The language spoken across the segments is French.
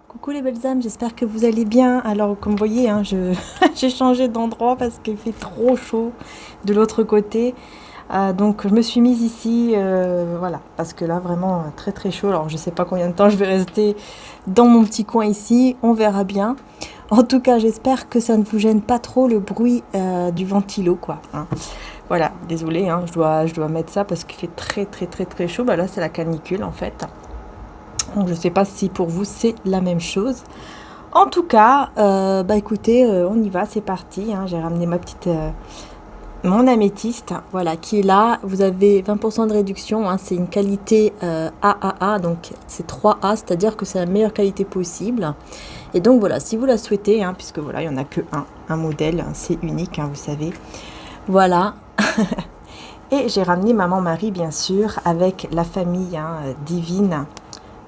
Coucou les belles âmes, j'espère que vous allez bien. Alors comme vous voyez, hein, j'ai changé d'endroit parce qu'il fait trop chaud de l'autre côté. Donc je me suis mise ici, voilà, parce que là vraiment très très chaud. Alors je sais pas combien de temps je vais rester dans mon petit coin ici, on verra bien. En tout cas j'espère que ça ne vous gêne pas trop le bruit du ventilo quoi. Hein. Voilà, désolée, hein, je dois mettre ça parce qu'il fait très chaud. Bah là c'est la canicule en fait. Donc je ne sais pas si pour vous c'est la même chose. En tout cas, bah écoutez, on y va, c'est parti. Hein. J'ai ramené ma petite, mon améthyste, voilà, qui est là. Vous avez 20% de réduction. Hein. C'est une qualité AAA, donc c'est 3A, c'est-à-dire que c'est la meilleure qualité possible. Et donc voilà, si vous la souhaitez, hein, puisque voilà, il n'y en a que un modèle, c'est unique, hein, vous savez. Voilà. Et j'ai ramené Maman Marie, bien sûr, avec la famille hein, divine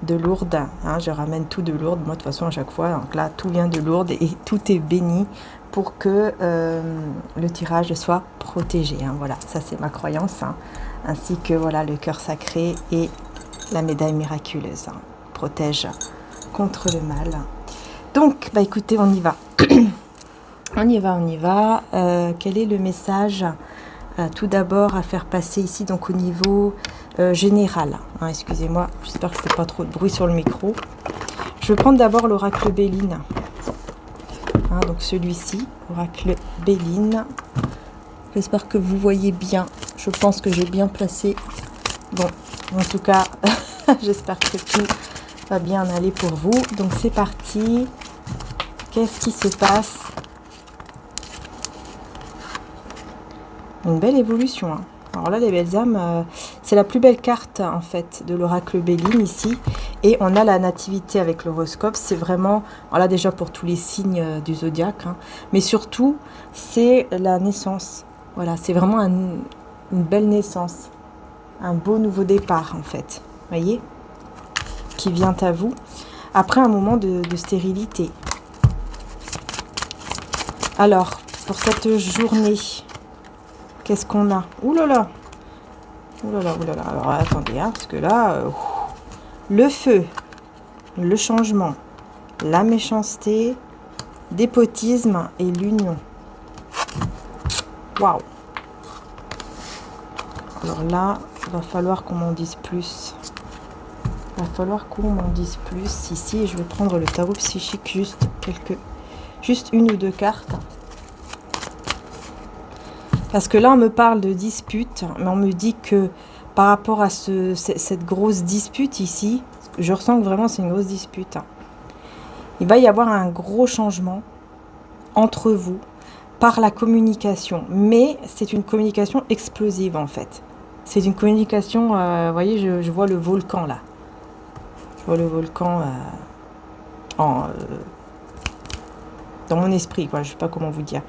de Lourdes, hein, je ramène tout de Lourdes, moi de toute façon à chaque fois, donc là tout vient de Lourdes et tout est béni pour que le tirage soit protégé, hein, voilà, ça c'est ma croyance, hein, ainsi que voilà le cœur sacré et la médaille miraculeuse, hein, protège contre le mal. Donc bah écoutez, on y va, on y va, quel est le message tout d'abord à faire passer ici, donc au niveau général. Hein, excusez-moi, j'espère que je ne fais pas trop de bruit sur le micro. Je vais prendre d'abord l'oracle Béline. Hein, donc celui-ci, oracle Béline. J'espère que vous voyez bien. Je pense que j'ai bien placé. Bon, en tout cas, j'espère que tout va bien aller pour vous. Donc c'est parti. Qu'est-ce qui se passe? Une belle évolution. Hein. Alors là, les belles âmes, c'est la plus belle carte en fait de l'oracle Béline ici. Et on a la nativité avec l'horoscope. C'est vraiment, alors là déjà pour tous les signes du zodiaque, hein, mais surtout c'est la naissance. Voilà, c'est vraiment une belle naissance, un beau nouveau départ en fait. Voyez, qui vient à vous après un moment de stérilité. Alors pour cette journée. Qu'est-ce qu'on a? Ouh là là. Ouh là là, ouh là là. Alors attendez, hein, parce que là, le feu, le changement, la méchanceté, dépotisme et l'union. Waouh. Alors là, il va falloir qu'on m'en dise plus. Il va falloir qu'on m'en dise plus ici. Et je vais prendre le tarot psychique, juste une ou deux cartes. Parce que là, on me parle de dispute, mais on me dit que par rapport à cette grosse dispute ici, je ressens que vraiment c'est une grosse dispute. Il va y avoir un gros changement entre vous par la communication. Mais c'est une communication explosive en fait. C'est une communication, vous voyez, je vois le volcan là. Je vois le volcan dans mon esprit, quoi. Je ne sais pas comment vous dire.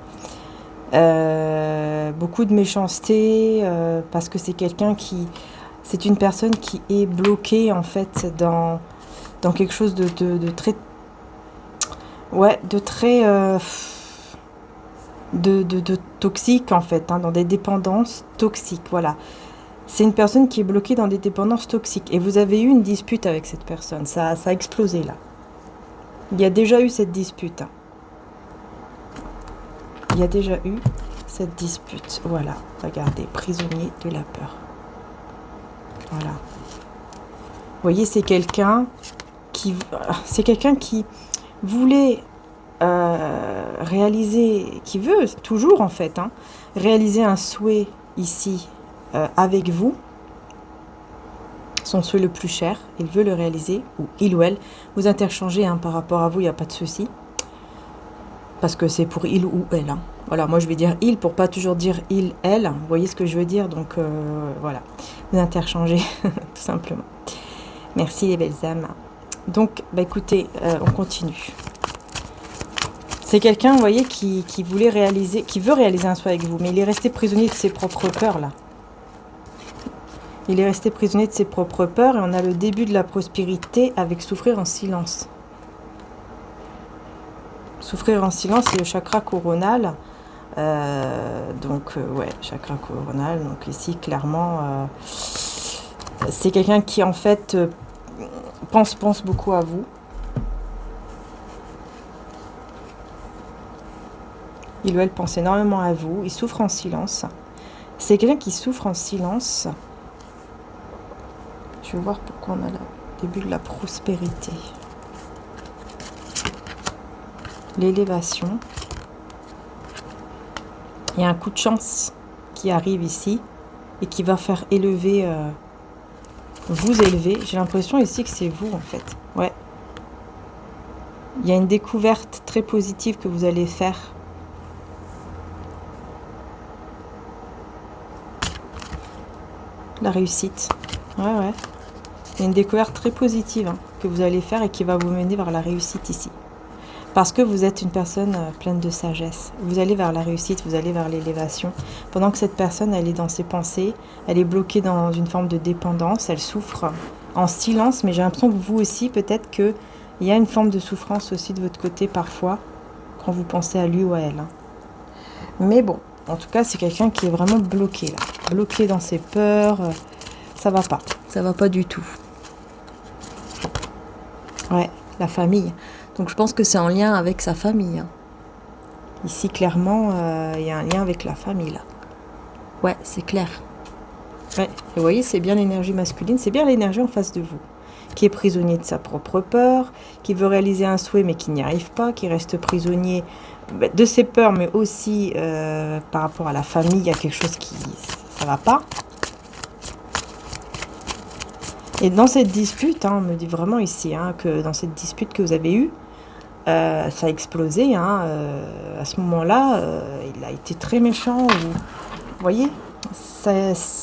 Beaucoup de méchanceté parce que c'est une personne qui est bloquée en fait dans quelque chose de très de toxique en fait, hein, dans des dépendances toxiques. Voilà, c'est une personne qui est bloquée dans des dépendances toxiques et vous avez eu une dispute avec cette personne, ça a explosé là. Il y a déjà eu cette dispute. Hein. Il y a déjà eu cette dispute. Voilà, regardez, prisonnier de la peur. Voilà. Vous voyez, c'est quelqu'un qui voulait réaliser, qui veut toujours en fait, hein, réaliser un souhait ici avec vous. Son souhait le plus cher, il veut le réaliser, ou il ou elle. Vous interchangez hein, par rapport à vous, il n'y a pas de souci. Parce que c'est pour il ou elle. Hein. Voilà, moi je vais dire il pour pas toujours dire il, elle. Vous voyez ce que je veux dire? Donc voilà, vous interchangez tout simplement. Merci les belles âmes. Donc, bah écoutez, on continue. C'est quelqu'un, vous voyez, qui voulait réaliser, qui veut réaliser un souhait avec vous, mais il est resté prisonnier de ses propres peurs, là. Il est resté prisonnier de ses propres peurs et on a le début de la prospérité avec souffrir en silence. Souffrir en silence, c'est le chakra coronal. Ouais, chakra coronal. Donc ici, clairement, c'est quelqu'un qui, en fait, pense beaucoup à vous. Il ou elle pense énormément à vous. Il souffre en silence. C'est quelqu'un qui souffre en silence. Je vais voir pourquoi on a le début de la prospérité. L'élévation. Il y a un coup de chance qui arrive ici et qui va faire élever, vous élever. J'ai l'impression ici que c'est vous en fait. Ouais. Il y a une découverte très positive que vous allez faire. La réussite. Ouais. Il y a une découverte très positive que vous allez faire et qui va vous mener vers la réussite ici. Parce que vous êtes une personne pleine de sagesse. Vous allez vers la réussite, vous allez vers l'élévation. Pendant que cette personne, elle est dans ses pensées, elle est bloquée dans une forme de dépendance, elle souffre en silence, mais j'ai l'impression que vous aussi, peut-être qu'il y a une forme de souffrance aussi de votre côté parfois, quand vous pensez à lui ou à elle. Mais bon, en tout cas, c'est quelqu'un qui est vraiment bloqué là. Bloqué dans ses peurs, ça va pas. Ça va pas du tout. Ouais, la famille. Donc je pense que c'est en lien avec sa famille. Ici, clairement, il y a un lien avec la famille, là. Ouais, c'est clair. Ouais. Et vous voyez, c'est bien l'énergie masculine, c'est bien l'énergie en face de vous. Qui est prisonnier de sa propre peur, qui veut réaliser un souhait mais qui n'y arrive pas, qui reste prisonnier de ses peurs, mais aussi par rapport à la famille, il y a quelque chose qui... ça va pas. Et dans cette dispute, on me dit vraiment ici, que dans cette dispute que vous avez eue, ça a explosé, à ce moment-là, il a été très méchant. Vous voyez,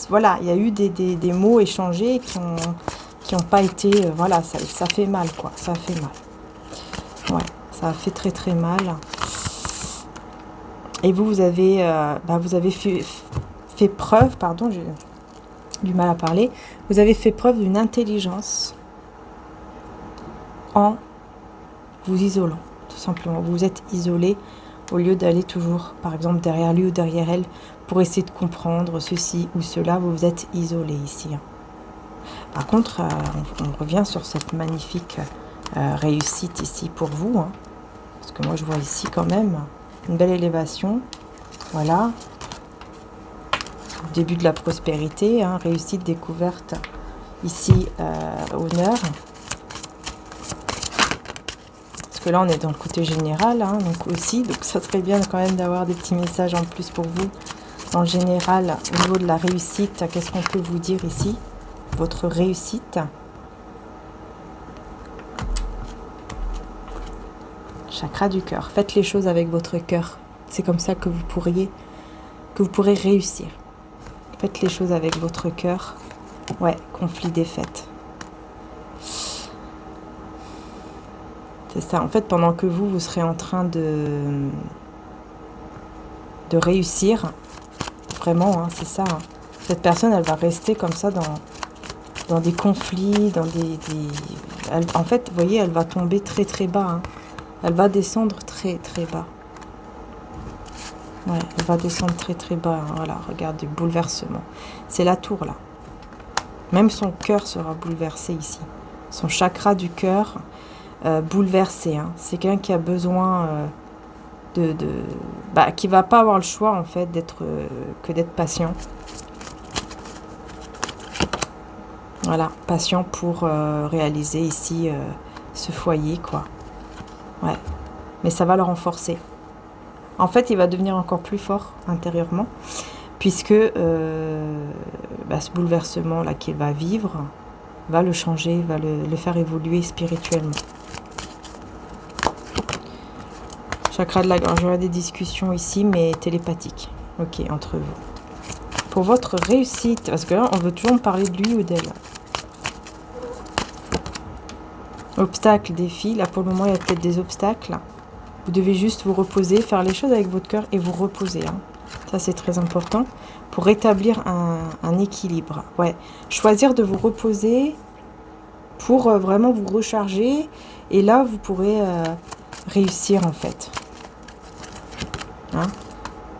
voilà, il y a eu des mots échangés qui ont pas été, voilà, ça fait mal, quoi, ça fait mal. Ouais, ça a fait très très mal. Et vous avez fait preuve, pardon, j'ai du mal à parler, vous avez fait preuve d'une intelligence en vous isolant, tout simplement. Vous vous êtes isolé au lieu d'aller toujours, par exemple, derrière lui ou derrière elle pour essayer de comprendre ceci ou cela. Vous vous êtes isolé ici. Par contre, on revient sur cette magnifique réussite ici pour vous. Parce que moi, je vois ici quand même une belle élévation. Voilà. Début de la prospérité, réussite, découverte. Ici, honneur. Que là on est dans le côté général, donc aussi, donc ça serait bien quand même d'avoir des petits messages en plus pour vous dans le général au niveau de la réussite. Qu'est-ce qu'on peut vous dire ici, votre réussite? Chakra du cœur, faites les choses avec votre cœur, c'est comme ça que vous pourrez réussir. Faites les choses avec votre cœur. Ouais, conflit défaite. C'est ça, en fait, pendant que vous serez en train de réussir, vraiment, c'est ça. Cette personne, elle va rester comme ça dans des conflits, en fait, vous voyez, elle va tomber très très bas. Elle va descendre très très bas. Ouais, elle va descendre très très bas. Voilà, regardez, bouleversement. C'est la tour, là. Même son cœur sera bouleversé ici. Son chakra du cœur... bouleversé, c'est quelqu'un qui a besoin qui va pas avoir le choix en fait d'être patient. Voilà, patient pour réaliser ici ce foyer, quoi. Ouais, mais ça va le renforcer. En fait, il va devenir encore plus fort intérieurement, puisque ce bouleversement là qu'il va vivre va le changer, va le faire évoluer spirituellement. Chakra de la gorge, j'aurai des discussions ici, mais télépathiques. Ok, entre vous. Pour votre réussite, parce que là, on veut toujours me parler de lui ou d'elle. Obstacles, défis. Là, pour le moment, il y a peut-être des obstacles. Vous devez juste vous reposer, faire les choses avec votre cœur et vous reposer. Hein. Ça, c'est très important pour rétablir un équilibre. Ouais. Choisir de vous reposer pour vraiment vous recharger. Et là, vous pourrez réussir, en fait. Hein?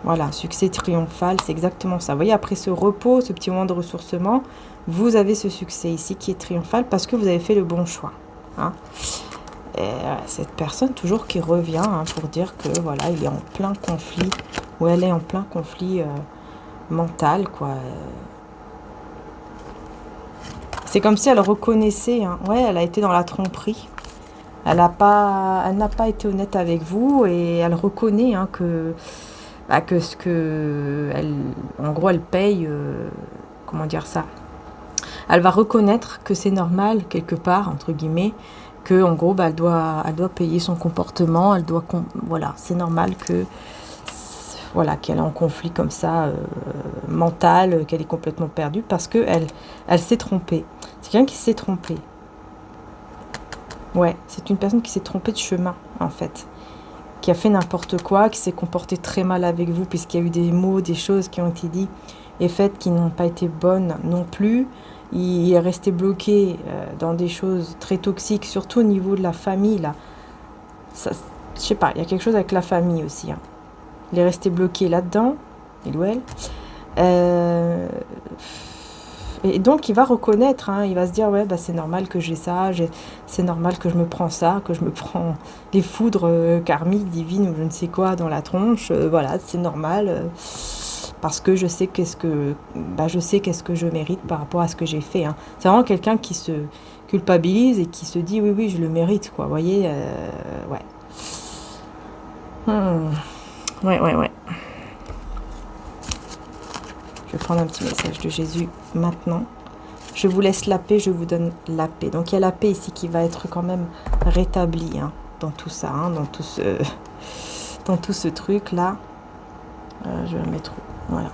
Voilà, succès triomphal, c'est exactement ça. Vous voyez, après ce repos, ce petit moment de ressourcement, vous avez ce succès ici qui est triomphal parce que vous avez fait le bon choix. Hein? Et cette personne toujours qui revient hein, pour dire que voilà, il est en plein conflit ou elle est en plein conflit mental, quoi. C'est comme si elle reconnaissait, hein. Ouais, elle a été dans la tromperie. Elle n'a pas été honnête avec vous et elle reconnaît hein, que ce que elle, en gros, elle paye. Comment dire ça? Elle va reconnaître que c'est normal quelque part entre guillemets, que en gros, elle doit payer son comportement. Elle doit, voilà, c'est normal que voilà qu'elle est en conflit comme ça mental, qu'elle est complètement perdue parce que elle s'est trompée. C'est quelqu'un qui s'est trompé. Ouais, c'est une personne qui s'est trompée de chemin, en fait. Qui a fait n'importe quoi, qui s'est comporté très mal avec vous, puisqu'il y a eu des mots, des choses qui ont été dites et faites qui n'ont pas été bonnes non plus. Il est resté bloqué dans des choses très toxiques, surtout au niveau de la famille, là. Ça, je sais pas, il y a quelque chose avec la famille aussi. Hein. Il est resté bloqué là-dedans, il ou elle. Et donc, il va reconnaître, hein, il va se dire, ouais, bah, c'est normal que j'ai ça, c'est normal que je me prends ça, que je me prends des foudres karmiques, divines ou je ne sais quoi dans la tronche. Voilà, c'est normal parce que je sais qu'est-ce que je mérite par rapport à ce que j'ai fait. Hein. C'est vraiment quelqu'un qui se culpabilise et qui se dit, oui, oui, je le mérite, quoi. Vous voyez, ouais. Ouais. Je vais prendre un petit message de Jésus maintenant. Je vous laisse la paix, je vous donne la paix. Donc il y a la paix ici qui va être quand même rétablie hein, dans tout ça, hein, dans tout ce truc-là. Je vais mettre... Voilà.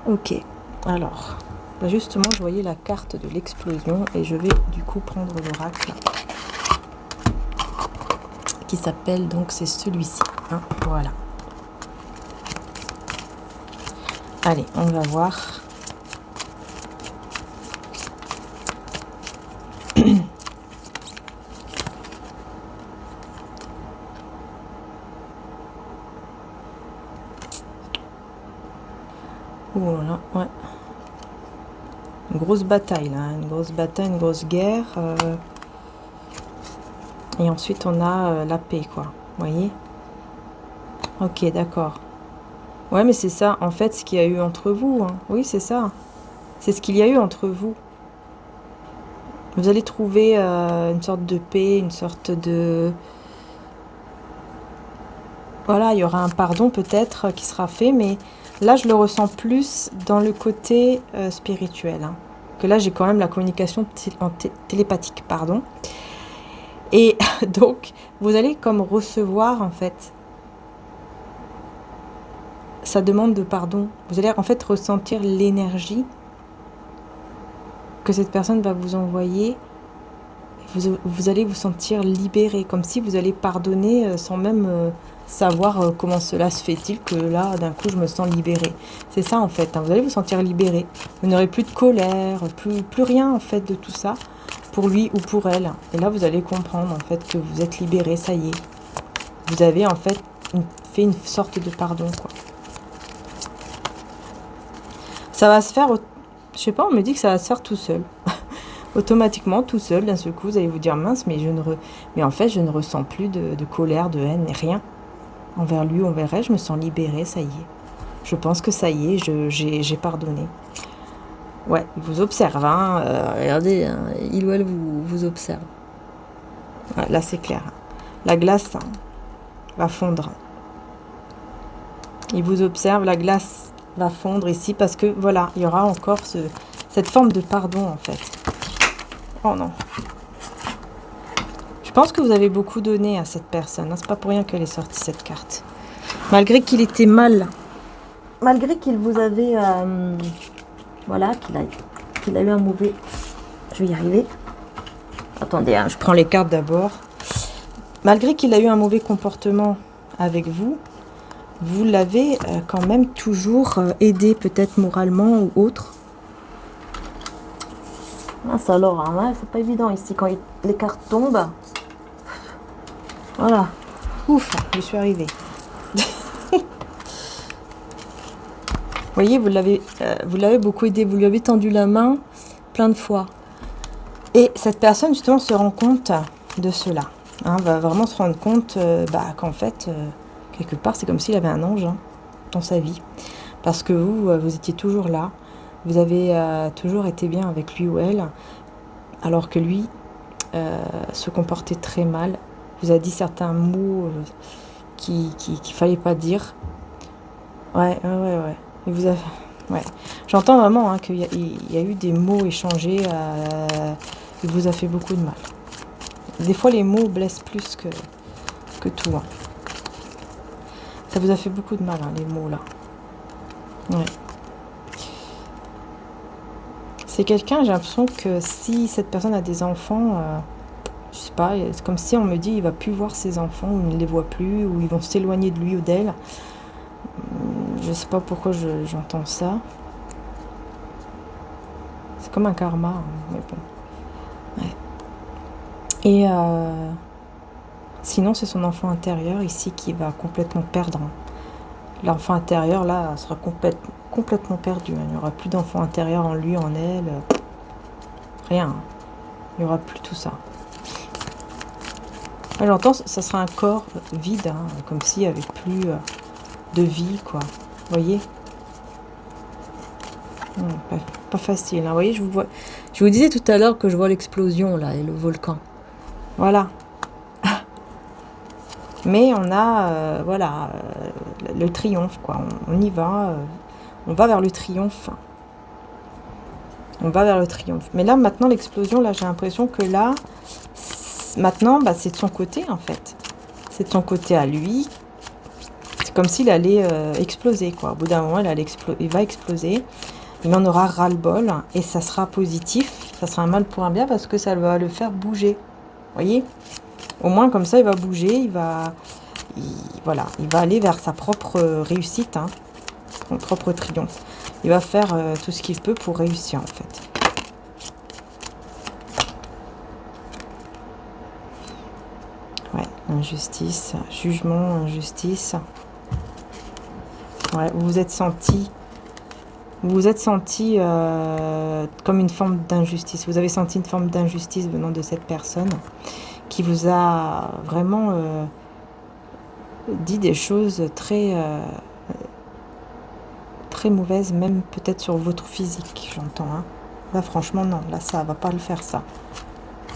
Ok. Alors, bah justement, je voyais la carte de l'explosion et je vais du coup prendre l'oracle qui s'appelle, donc c'est celui-ci. Hein, voilà. Allez, on va voir. Oh là, ouais. Une grosse bataille là, une grosse bataille, une grosse guerre. Et ensuite on a la paix quoi, vous voyez. Ok, d'accord. Ouais, mais c'est ça, en fait, ce qu'il y a eu entre vous. Hein. Oui, c'est ça. C'est ce qu'il y a eu entre vous. Vous allez trouver une sorte de paix, une sorte de... Voilà, il y aura un pardon peut-être qui sera fait, mais là, je le ressens plus dans le côté spirituel. Hein. Que là, j'ai quand même la communication télépathique, pardon. Et donc, vous allez comme recevoir, en fait, sa demande de pardon. Vous allez en fait ressentir l'énergie que cette personne va vous envoyer. Vous allez vous sentir libéré, comme si vous allez pardonner sans même savoir comment cela se fait-il que là, d'un coup, je me sens libérée. C'est ça en fait, hein. Vous allez vous sentir libéré. Vous n'aurez plus de colère, plus rien en fait de tout ça, pour lui ou pour elle. Et là, vous allez comprendre en fait que vous êtes libéré, ça y est. Vous avez en fait fait une sorte de pardon, quoi. Ça va se faire, je sais pas, on me dit que ça va se faire tout seul. Automatiquement, tout seul, d'un seul coup, vous allez vous dire, mince, mais en fait, je ne ressens plus de colère, de haine, rien. Envers lui, envers elle, je me sens libérée, ça y est. Je pense que ça y est, j'ai pardonné. Ouais, il vous observe, hein. Regardez, hein, il ou elle vous observe. Ouais, là, c'est clair. La glace hein, va fondre. Il vous observe, la glace va fondre ici parce que voilà, il y aura encore cette forme de pardon en fait. Oh non. Je pense que vous avez beaucoup donné à cette personne. Hein. C'est pas pour rien qu'elle est sortie cette carte. Malgré qu'il était mal, malgré qu'il vous avait, voilà, qu'il a eu un mauvais. Je vais y arriver. Attendez, hein, je prends les cartes d'abord. malgré qu'il a eu un mauvais comportement avec vous, vous l'avez quand même toujours aidé, peut-être moralement ou autre. Ah, ça alors, hein, c'est pas évident ici quand les cartes tombent. Voilà. Ouf, je suis arrivée. Vous voyez, vous l'avez beaucoup aidé, vous lui avez tendu la main plein de fois. Et cette personne, justement, se rend compte de cela. Hein, va vraiment se rendre compte qu'en fait, quelque part, c'est comme s'il avait un ange dans sa vie. Parce que vous étiez toujours là. Vous avez toujours été bien avec lui ou elle. Alors que lui se comportait très mal. Vous a dit certains mots qu'il fallait pas dire. Ouais. Il vous a... Ouais. J'entends vraiment qu'il y a eu des mots échangés. Il vous a fait beaucoup de mal. Des fois, les mots blessent plus que tout. Hein. Ça vous a fait beaucoup de mal, hein, les mots là. Ouais. C'est quelqu'un, j'ai l'impression que si cette personne a des enfants, je sais pas, c'est comme si on me dit il va plus voir ses enfants, ou il ne les voit plus, ou ils vont s'éloigner de lui ou d'elle. Je sais pas pourquoi j'entends ça. C'est comme un karma, hein, mais bon. Ouais. Et sinon, c'est son enfant intérieur ici qui va complètement perdre. L'enfant intérieur, là, sera complètement perdu. Il n'y aura plus d'enfant intérieur en lui, en elle. Rien. Il n'y aura plus tout ça. J'entends, ça sera un corps vide, hein, comme s'il n'y avait plus de vie, quoi. Vous voyez? Pas facile. Hein. Vous voyez, je vous disais tout à l'heure que je vois l'explosion, là, et le volcan. Voilà. Mais on a, le triomphe, quoi. On y va, on va vers le triomphe. On va vers le triomphe. Mais là, maintenant, l'explosion, là, j'ai l'impression que là, maintenant, c'est de son côté, en fait. C'est de son côté à lui. C'est comme s'il allait exploser, quoi. Au bout d'un moment, il va exploser. Il en aura ras-le-bol. Et ça sera positif. Ça sera un mal pour un bien parce que ça va le faire bouger. Vous voyez ? Au moins, comme ça, il va bouger, il va aller vers sa propre réussite, hein, son propre triomphe. Il va faire tout ce qu'il peut pour réussir, en fait. Ouais, injustice, jugement, injustice. Ouais, vous vous êtes senti comme une forme d'injustice. Vous avez senti une forme d'injustice venant de cette personne qui vous a vraiment dit des choses très mauvaises, même peut-être sur votre physique, j'entends. Hein. Là, franchement, non. Là, ça va pas le faire, ça.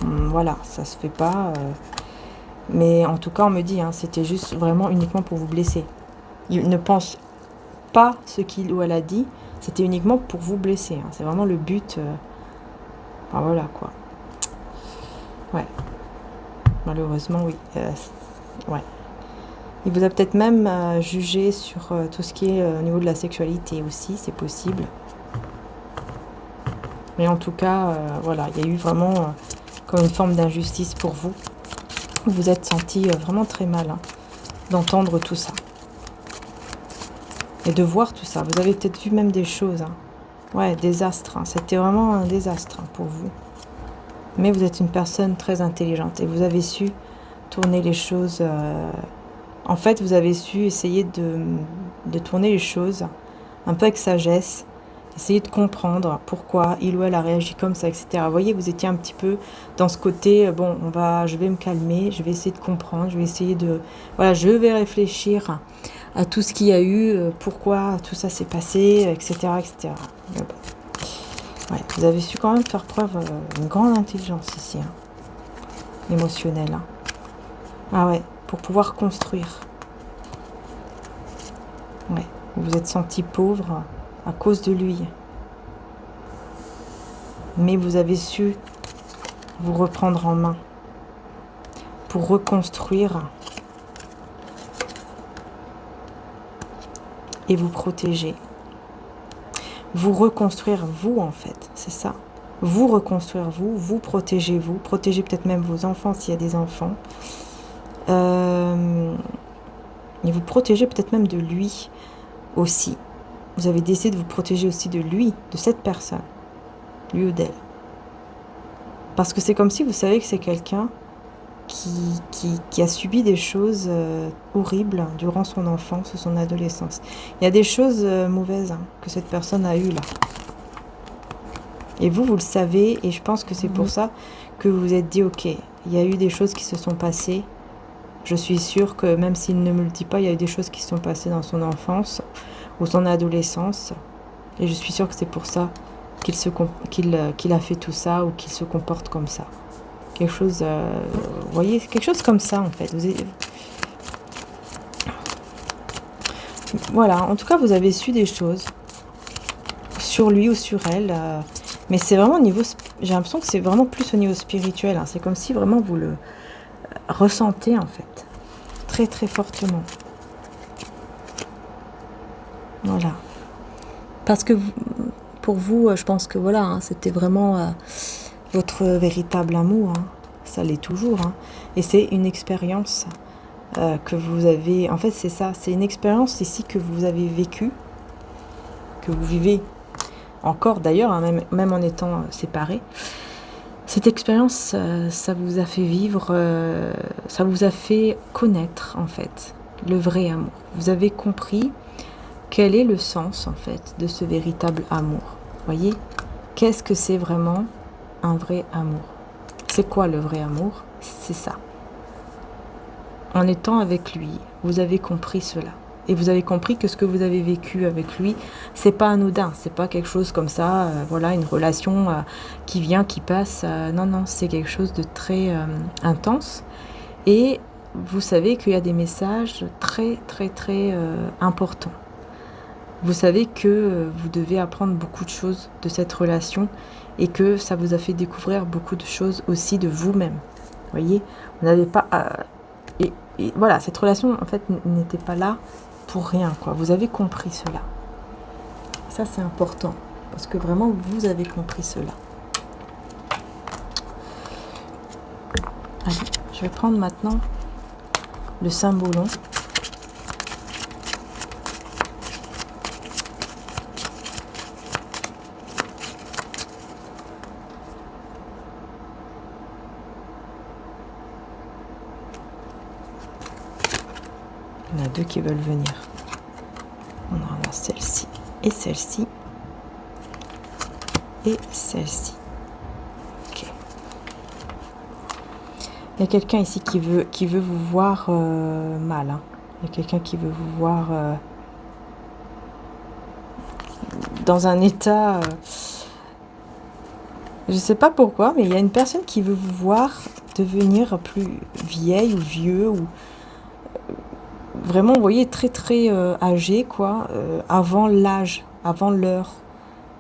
Voilà, ça se fait pas. Mais en tout cas, on me dit, hein, c'était juste vraiment uniquement pour vous blesser. Il ne pense pas ce qu'il ou elle a dit. C'était uniquement pour vous blesser. Hein. C'est vraiment le but. Enfin, voilà, quoi. Ouais. Malheureusement, oui. Ouais. Il vous a peut-être même jugé sur tout ce qui est au niveau de la sexualité aussi, c'est possible. Mais en tout cas, voilà, il y a eu vraiment comme une forme d'injustice pour vous. Vous vous êtes senti vraiment très mal hein, d'entendre tout ça. Et de voir tout ça. Vous avez peut-être vu même des choses. Hein. Ouais, désastre. Hein. C'était vraiment un désastre hein, pour vous. Mais vous êtes une personne très intelligente et vous avez su tourner les choses. En fait, vous avez su essayer de tourner les choses un peu avec sagesse, essayer de comprendre pourquoi il ou elle a réagi comme ça, etc. Vous voyez, vous étiez un petit peu dans ce côté, bon, je vais me calmer, je vais essayer de comprendre, je vais essayer de... Voilà, je vais réfléchir à tout ce qu'il y a eu, pourquoi tout ça s'est passé, etc. etc. Ouais, vous avez su quand même faire preuve d'une grande intelligence ici, hein, émotionnelle. Hein. Ah ouais, pour pouvoir construire. Ouais, vous vous êtes senti pauvre à cause de lui. Mais vous avez su vous reprendre en main pour reconstruire et vous protéger. Vous reconstruire vous en fait, c'est ça. Vous reconstruire vous, vous protégez peut-être même vos enfants s'il y a des enfants. Et vous protégez peut-être même de lui aussi. Vous avez décidé de vous protéger aussi de lui, de cette personne, lui ou d'elle. Parce que c'est comme si vous savez que c'est quelqu'un qui a subi des choses horribles durant son enfance ou son adolescence. Il y a des choses mauvaises que cette personne a eues là. Et vous le savez, et je pense que c'est pour ça que vous vous êtes dit, ok, il y a eu des choses qui se sont passées. Je suis sûre que même s'il ne me le dit pas, il y a eu des choses qui se sont passées dans son enfance ou son adolescence. Et je suis sûre que c'est pour ça qu'il a fait tout ça ou qu'il se comporte comme ça. Quelque chose, vous voyez, quelque chose comme ça en fait. Voilà, en tout cas, vous avez su des choses sur lui ou sur elle. Mais c'est vraiment au niveau, j'ai l'impression que c'est vraiment plus au niveau spirituel. C'est comme si vraiment vous le ressentez en fait. Très très fortement. Voilà. Parce que pour vous, je pense que voilà, c'était vraiment votre véritable amour. Ça l'est toujours. Et c'est une expérience que vous avez... En fait, c'est ça. C'est une expérience ici que vous avez vécue, que vous vivez encore d'ailleurs, même en étant séparés. Cette expérience, ça vous a fait vivre, ça vous a fait connaître en fait le vrai amour. Vous avez compris quel est le sens en fait de ce véritable amour. Voyez, qu'est-ce que c'est vraiment un vrai amour? C'est quoi le vrai amour? C'est ça. En étant avec lui, vous avez compris cela. Et vous avez compris que ce que vous avez vécu avec lui, c'est pas anodin, c'est pas quelque chose comme ça, voilà, une relation qui vient, qui passe. Non, non, c'est quelque chose de très intense. Et vous savez qu'il y a des messages très, très, très importants. Vous savez que vous devez apprendre beaucoup de choses de cette relation et que ça vous a fait découvrir beaucoup de choses aussi de vous-même. Vous voyez, vous n'avez pas... et voilà, cette relation, en fait, n'était pas là pour rien, quoi. Vous avez compris cela. Ça, c'est important, parce que vraiment, vous avez compris cela. Allez, je vais prendre maintenant le symbolon. Il y en a deux qui veulent venir. On ramasse celle-ci et celle-ci. Et celle-ci. Ok. Il y a quelqu'un ici qui veut vous voir mal. Il y a quelqu'un qui veut vous voir dans un état... je ne sais pas pourquoi, mais il y a une personne qui veut vous voir devenir plus vieille ou vieux ou... Vraiment, vous voyez, très très âgé, quoi, avant l'âge, avant l'heure.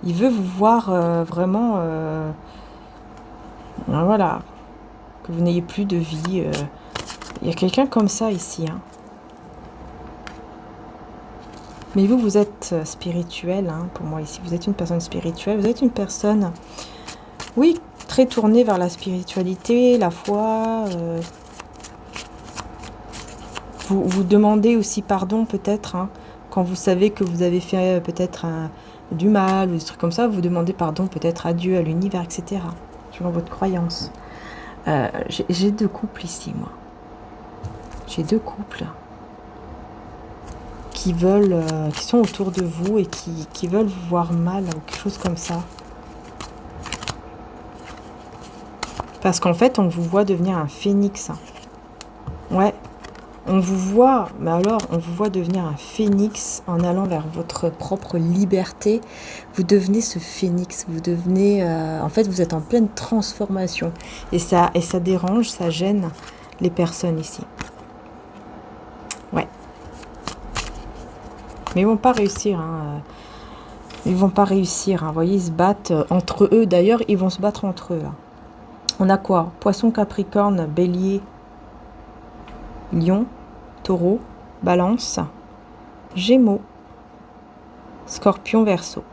Il veut vous voir vraiment, voilà, que vous n'ayez plus de vie. Il y a quelqu'un comme ça ici. Mais vous, vous êtes spirituel, pour moi ici. Vous êtes une personne spirituelle. Vous êtes une personne, oui, très tournée vers la spiritualité, la foi. Vous demandez aussi pardon peut-être, quand vous savez que vous avez fait peut-être du mal ou des trucs comme ça, vous demandez pardon peut-être à Dieu, à l'univers, etc. Selon votre croyance. J'ai deux couples ici, moi. J'ai deux couples qui sont autour de vous et qui veulent vous voir mal ou quelque chose comme ça. Parce qu'en fait, on vous voit devenir un phénix. Ouais. On vous voit, mais alors, on vous voit devenir un phénix en allant vers votre propre liberté. Vous devenez ce phénix, vous devenez... en fait, vous êtes en pleine transformation. Et ça dérange, ça gêne les personnes ici. Ouais. Mais ils vont pas réussir. Ils vont pas réussir. Vous voyez, ils se battent entre eux. D'ailleurs, ils vont se battre entre eux. On a quoi? Poisson, Capricorne, Bélier, Lion, Taureau, Balance, Gémeaux, Scorpion, Verseau.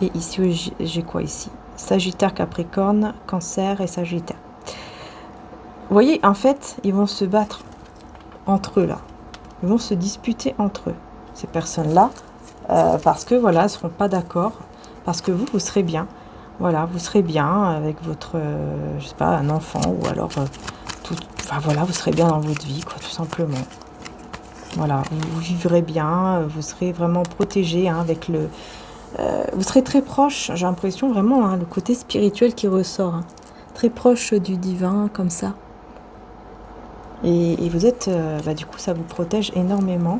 Et ici, j'ai quoi ici? Sagittaire, Capricorne, Cancer et Sagittaire. Vous voyez, en fait, ils vont se battre entre eux là. Ils vont se disputer entre eux, ces personnes-là, parce que voilà, elles ne seront pas d'accord, parce que vous serez bien. Voilà, vous serez bien avec votre, je sais pas, un enfant, ou alors enfin voilà, vous serez bien dans votre vie, quoi, tout simplement. Voilà, vous vivrez bien, vous serez vraiment protégé, hein, avec le... vous serez très proche, j'ai l'impression vraiment, hein, le côté spirituel qui ressort, hein, très proche du divin, comme ça. Et vous êtes, du coup, ça vous protège énormément.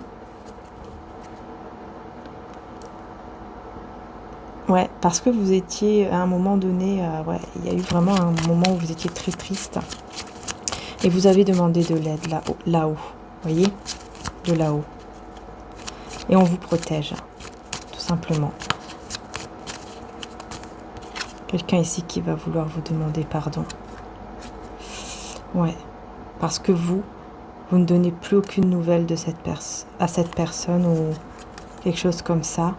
Ouais, parce que vous étiez à un moment donné, ouais, il y a eu vraiment un moment où vous étiez très triste. Et vous avez demandé de l'aide là-haut, voyez, de là-haut. Et on vous protège, tout simplement. Quelqu'un ici qui va vouloir vous demander pardon. Ouais, parce que vous ne donnez plus aucune nouvelle de à cette personne ou quelque chose comme ça.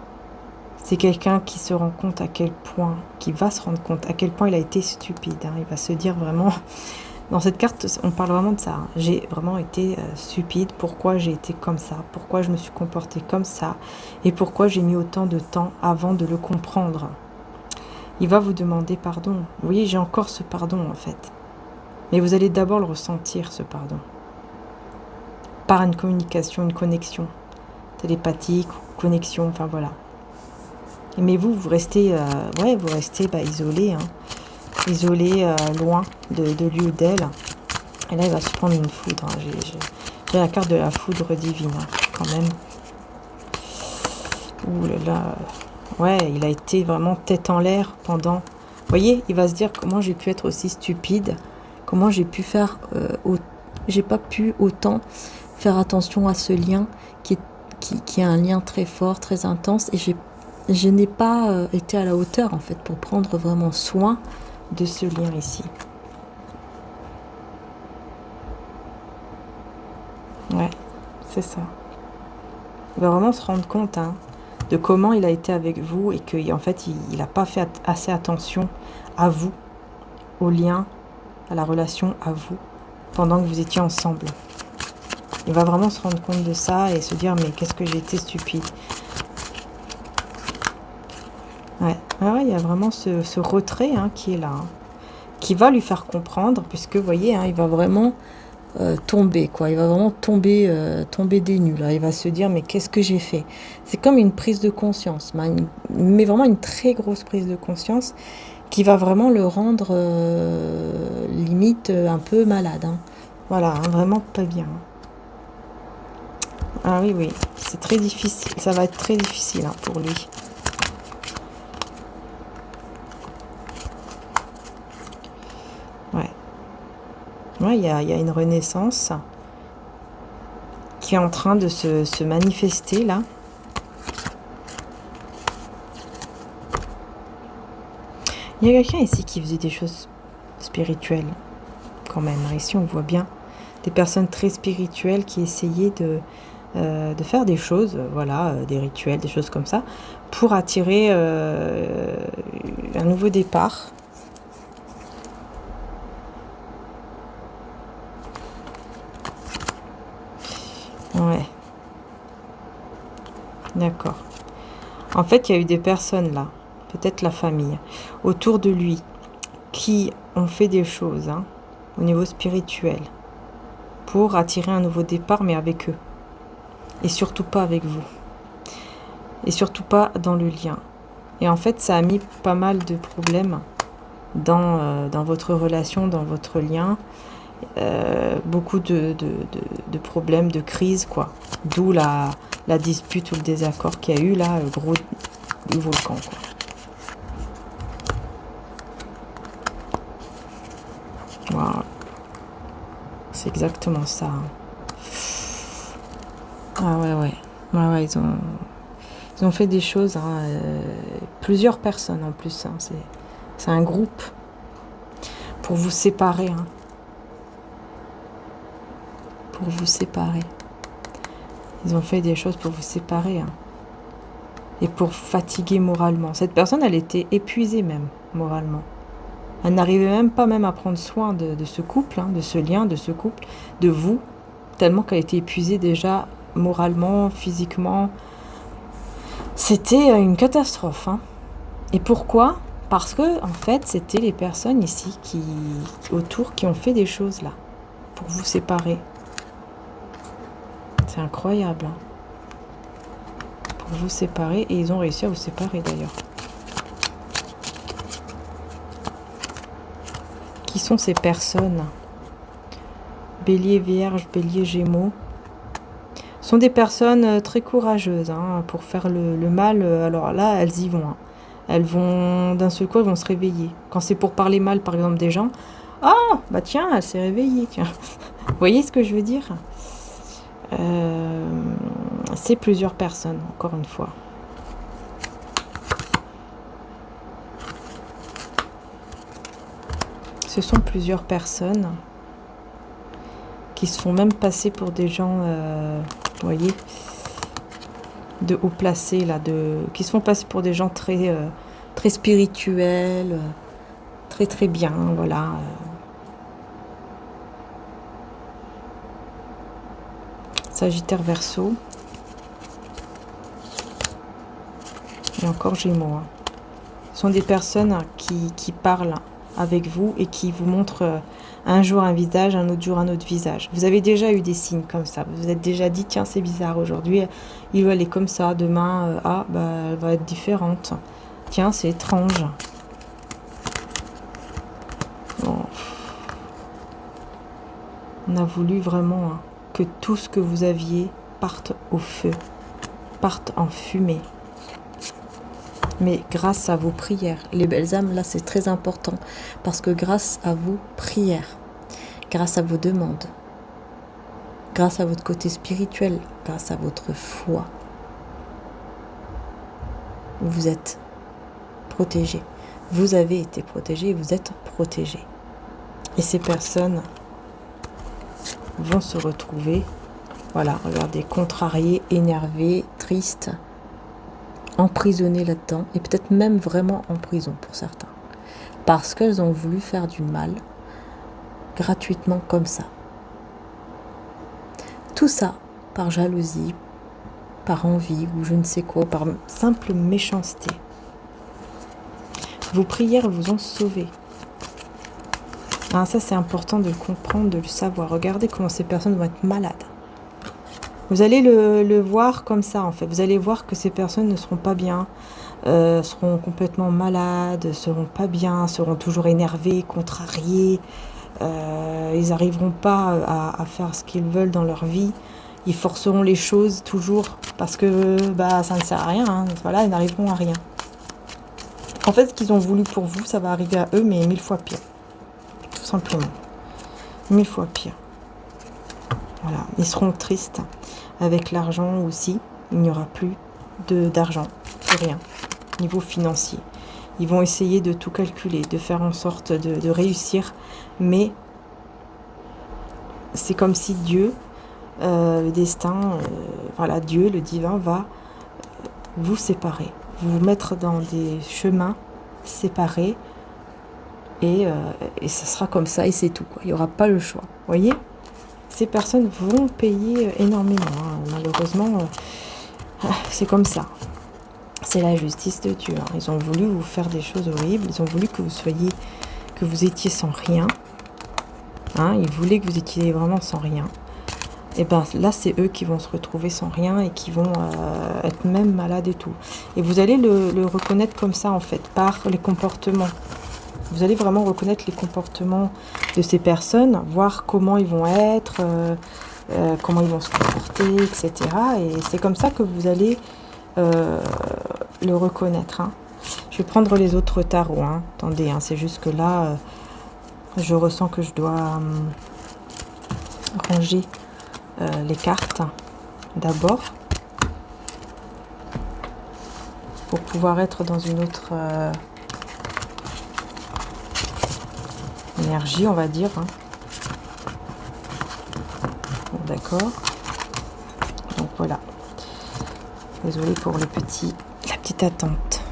C'est quelqu'un qui se rend compte à quel point, qui va se rendre compte à quel point il a été stupide. Hein. Il va se dire vraiment, dans cette carte, on parle vraiment de ça. Hein. J'ai vraiment été stupide. Pourquoi j'ai été comme ça? Pourquoi je me suis comportée comme ça? Et pourquoi j'ai mis autant de temps avant de le comprendre? Il va vous demander pardon. Vous voyez, j'ai encore ce pardon en fait. Mais vous allez d'abord le ressentir, ce pardon. Par une communication, une connexion télépathique, connexion, enfin voilà. Mais vous restez, vous restez isolé, hein, isolé, loin de lui ou d'elle. Et là, il va se prendre une foudre. Hein. J'ai la carte de la foudre divine, hein, quand même. Ouh là là. Ouais, il a été vraiment tête en l'air pendant... Vous voyez, il va se dire comment j'ai pu être aussi stupide, comment j'ai pu faire... j'ai pas pu autant faire attention à ce lien qui est un lien très fort, très intense, et je n'ai pas été à la hauteur, en fait, pour prendre vraiment soin de ce lien ici. Ouais, c'est ça. Il va vraiment se rendre compte, hein, de comment il a été avec vous et qu'en fait, il n'a pas fait assez attention à vous, au lien, à la relation à vous, pendant que vous étiez ensemble. Il va vraiment se rendre compte de ça et se dire, mais qu'est-ce que j'ai été stupide. Ouais, il y a vraiment ce retrait, hein, qui est là, hein, qui va lui faire comprendre, puisque vous voyez, hein, il va vraiment tomber, quoi. Il va vraiment tomber des nues, là. Il va se dire, mais qu'est-ce que j'ai fait? C'est comme une prise de conscience, mais vraiment une très grosse prise de conscience qui va vraiment le rendre limite un peu malade. Hein. Voilà, hein, vraiment pas bien. Ah oui, oui, c'est très difficile. Ça va être très difficile, hein, pour lui. Ouais. Ouais, il y a une renaissance qui est en train de se manifester, là. Il y a quelqu'un ici qui faisait des choses spirituelles, quand même. Ici, on voit bien des personnes très spirituelles qui essayaient de faire des choses, voilà, des rituels, des choses comme ça, pour attirer un nouveau départ. Ouais. D'accord. En fait, il y a eu des personnes là, peut-être la famille, autour de lui, qui ont fait des choses, hein, au niveau spirituel, pour attirer un nouveau départ, mais avec eux. Et surtout pas avec vous. Et surtout pas dans le lien. Et en fait, ça a mis pas mal de problèmes dans votre relation, dans votre lien. Beaucoup de problèmes, de crise, quoi. D'où la dispute ou le désaccord qu'il y a eu là, gros du volcan, quoi. Voilà. C'est exactement ça. Hein. Ah ouais. Ouais, ils ont fait des choses, hein, plusieurs personnes en plus. Hein, c'est un groupe pour vous séparer. Hein. Pour vous séparer. Ils ont fait des choses pour vous séparer. Hein. Et pour fatiguer moralement. Cette personne, elle était épuisée même, moralement. Elle n'arrivait même pas à prendre soin de ce couple, hein, de ce lien, de ce couple, de vous. tellement qu'elle était épuisée déjà moralement, physiquement. C'était une catastrophe, hein. Et pourquoi? Parce que, en fait, c'était les personnes ici autour qui ont fait des choses là, pour vous séparer. C'est incroyable, hein. Pour vous séparer, et ils ont réussi à vous séparer d'ailleurs. Qui sont ces personnes? Bélier, Vierge, Bélier, Gémeaux. Ce sont des personnes très courageuses, hein, pour faire le mal. Alors là, elles y vont, hein. Elles vont, d'un seul coup, elles vont se réveiller. Quand c'est pour parler mal, par exemple, des gens, ah, bah tiens, elle s'est réveillée, tiens. Vous voyez ce que je veux dire? C'est plusieurs personnes, encore une fois. Ce sont plusieurs personnes qui se font même passer pour des gens, vous voyez, de haut placés, là, qui se font passer pour des gens très, très spirituels, très très bien, voilà. Sagittaire, Verseau. Et encore Gémeaux, hein. Ce sont des personnes qui parlent avec vous et qui vous montrent un jour un visage, un autre jour un autre visage. Vous avez déjà eu des signes comme ça. Vous vous êtes déjà dit, tiens, c'est bizarre, aujourd'hui, il ou elle est comme ça. Demain, elle va être différente. Tiens, c'est étrange. Bon. On a voulu vraiment, hein, que tout ce que vous aviez parte au feu, parte en fumée. Mais grâce à vos prières, les belles âmes, là c'est très important, parce que grâce à vos prières, grâce à vos demandes, grâce à votre côté spirituel, grâce à votre foi, vous êtes protégés. Vous avez été protégés et vous êtes protégés. Et ces personnes vont se retrouver, voilà, regardez, contrariées, énervées, tristes, emprisonnées là-dedans, et peut-être même vraiment en prison pour certains, parce qu'elles ont voulu faire du mal gratuitement comme ça. Tout ça par jalousie, par envie ou je ne sais quoi, par simple méchanceté. Vos prières vous ont sauvé. Ah, ça c'est important de le comprendre, de le savoir. Regardez comment ces personnes vont être malades. Vous allez le voir comme ça en fait. Vous allez voir que ces personnes ne seront pas bien, seront complètement malades, seront pas bien, seront toujours énervées, contrariées. Ils n'arriveront pas à faire ce qu'ils veulent dans leur vie. Ils forceront les choses toujours parce que ça ne sert à rien, hein. Voilà, ils n'arriveront à rien. En fait, ce qu'ils ont voulu pour vous, ça va arriver à eux, mais 1000 fois pire. Tout simplement. 1000 fois pire. Voilà, ils seront tristes. Avec l'argent aussi, il n'y aura plus d'argent, plus rien, niveau financier. Ils vont essayer de tout calculer, de faire en sorte de réussir, mais c'est comme si Dieu, le destin, voilà, Dieu, le divin, va vous séparer, vous mettre dans des chemins séparés, et ça sera comme ça, et c'est tout, quoi. Il n'y aura pas le choix, vous voyez ? Ces personnes vont payer énormément, hein. Malheureusement, c'est comme ça. C'est la justice de Dieu, hein. Ils ont voulu vous faire des choses horribles. Ils ont voulu que vous étiez sans rien, hein. Ils voulaient que vous étiez vraiment sans rien. Et ben là, c'est eux qui vont se retrouver sans rien et qui vont être même malades et tout. Et vous allez le reconnaître comme ça, en fait, par les comportements. Vous allez vraiment reconnaître les comportements de ces personnes, voir comment ils vont être, comment ils vont se comporter, etc. Et c'est comme ça que vous allez le reconnaître, hein. Je vais prendre les autres tarots, hein. Attendez, hein, c'est juste que là, je ressens que je dois ranger les cartes d'abord pour pouvoir être dans une autre énergie, on va dire, hein. Bon, d'accord. Donc voilà. Désolée pour la petite attente.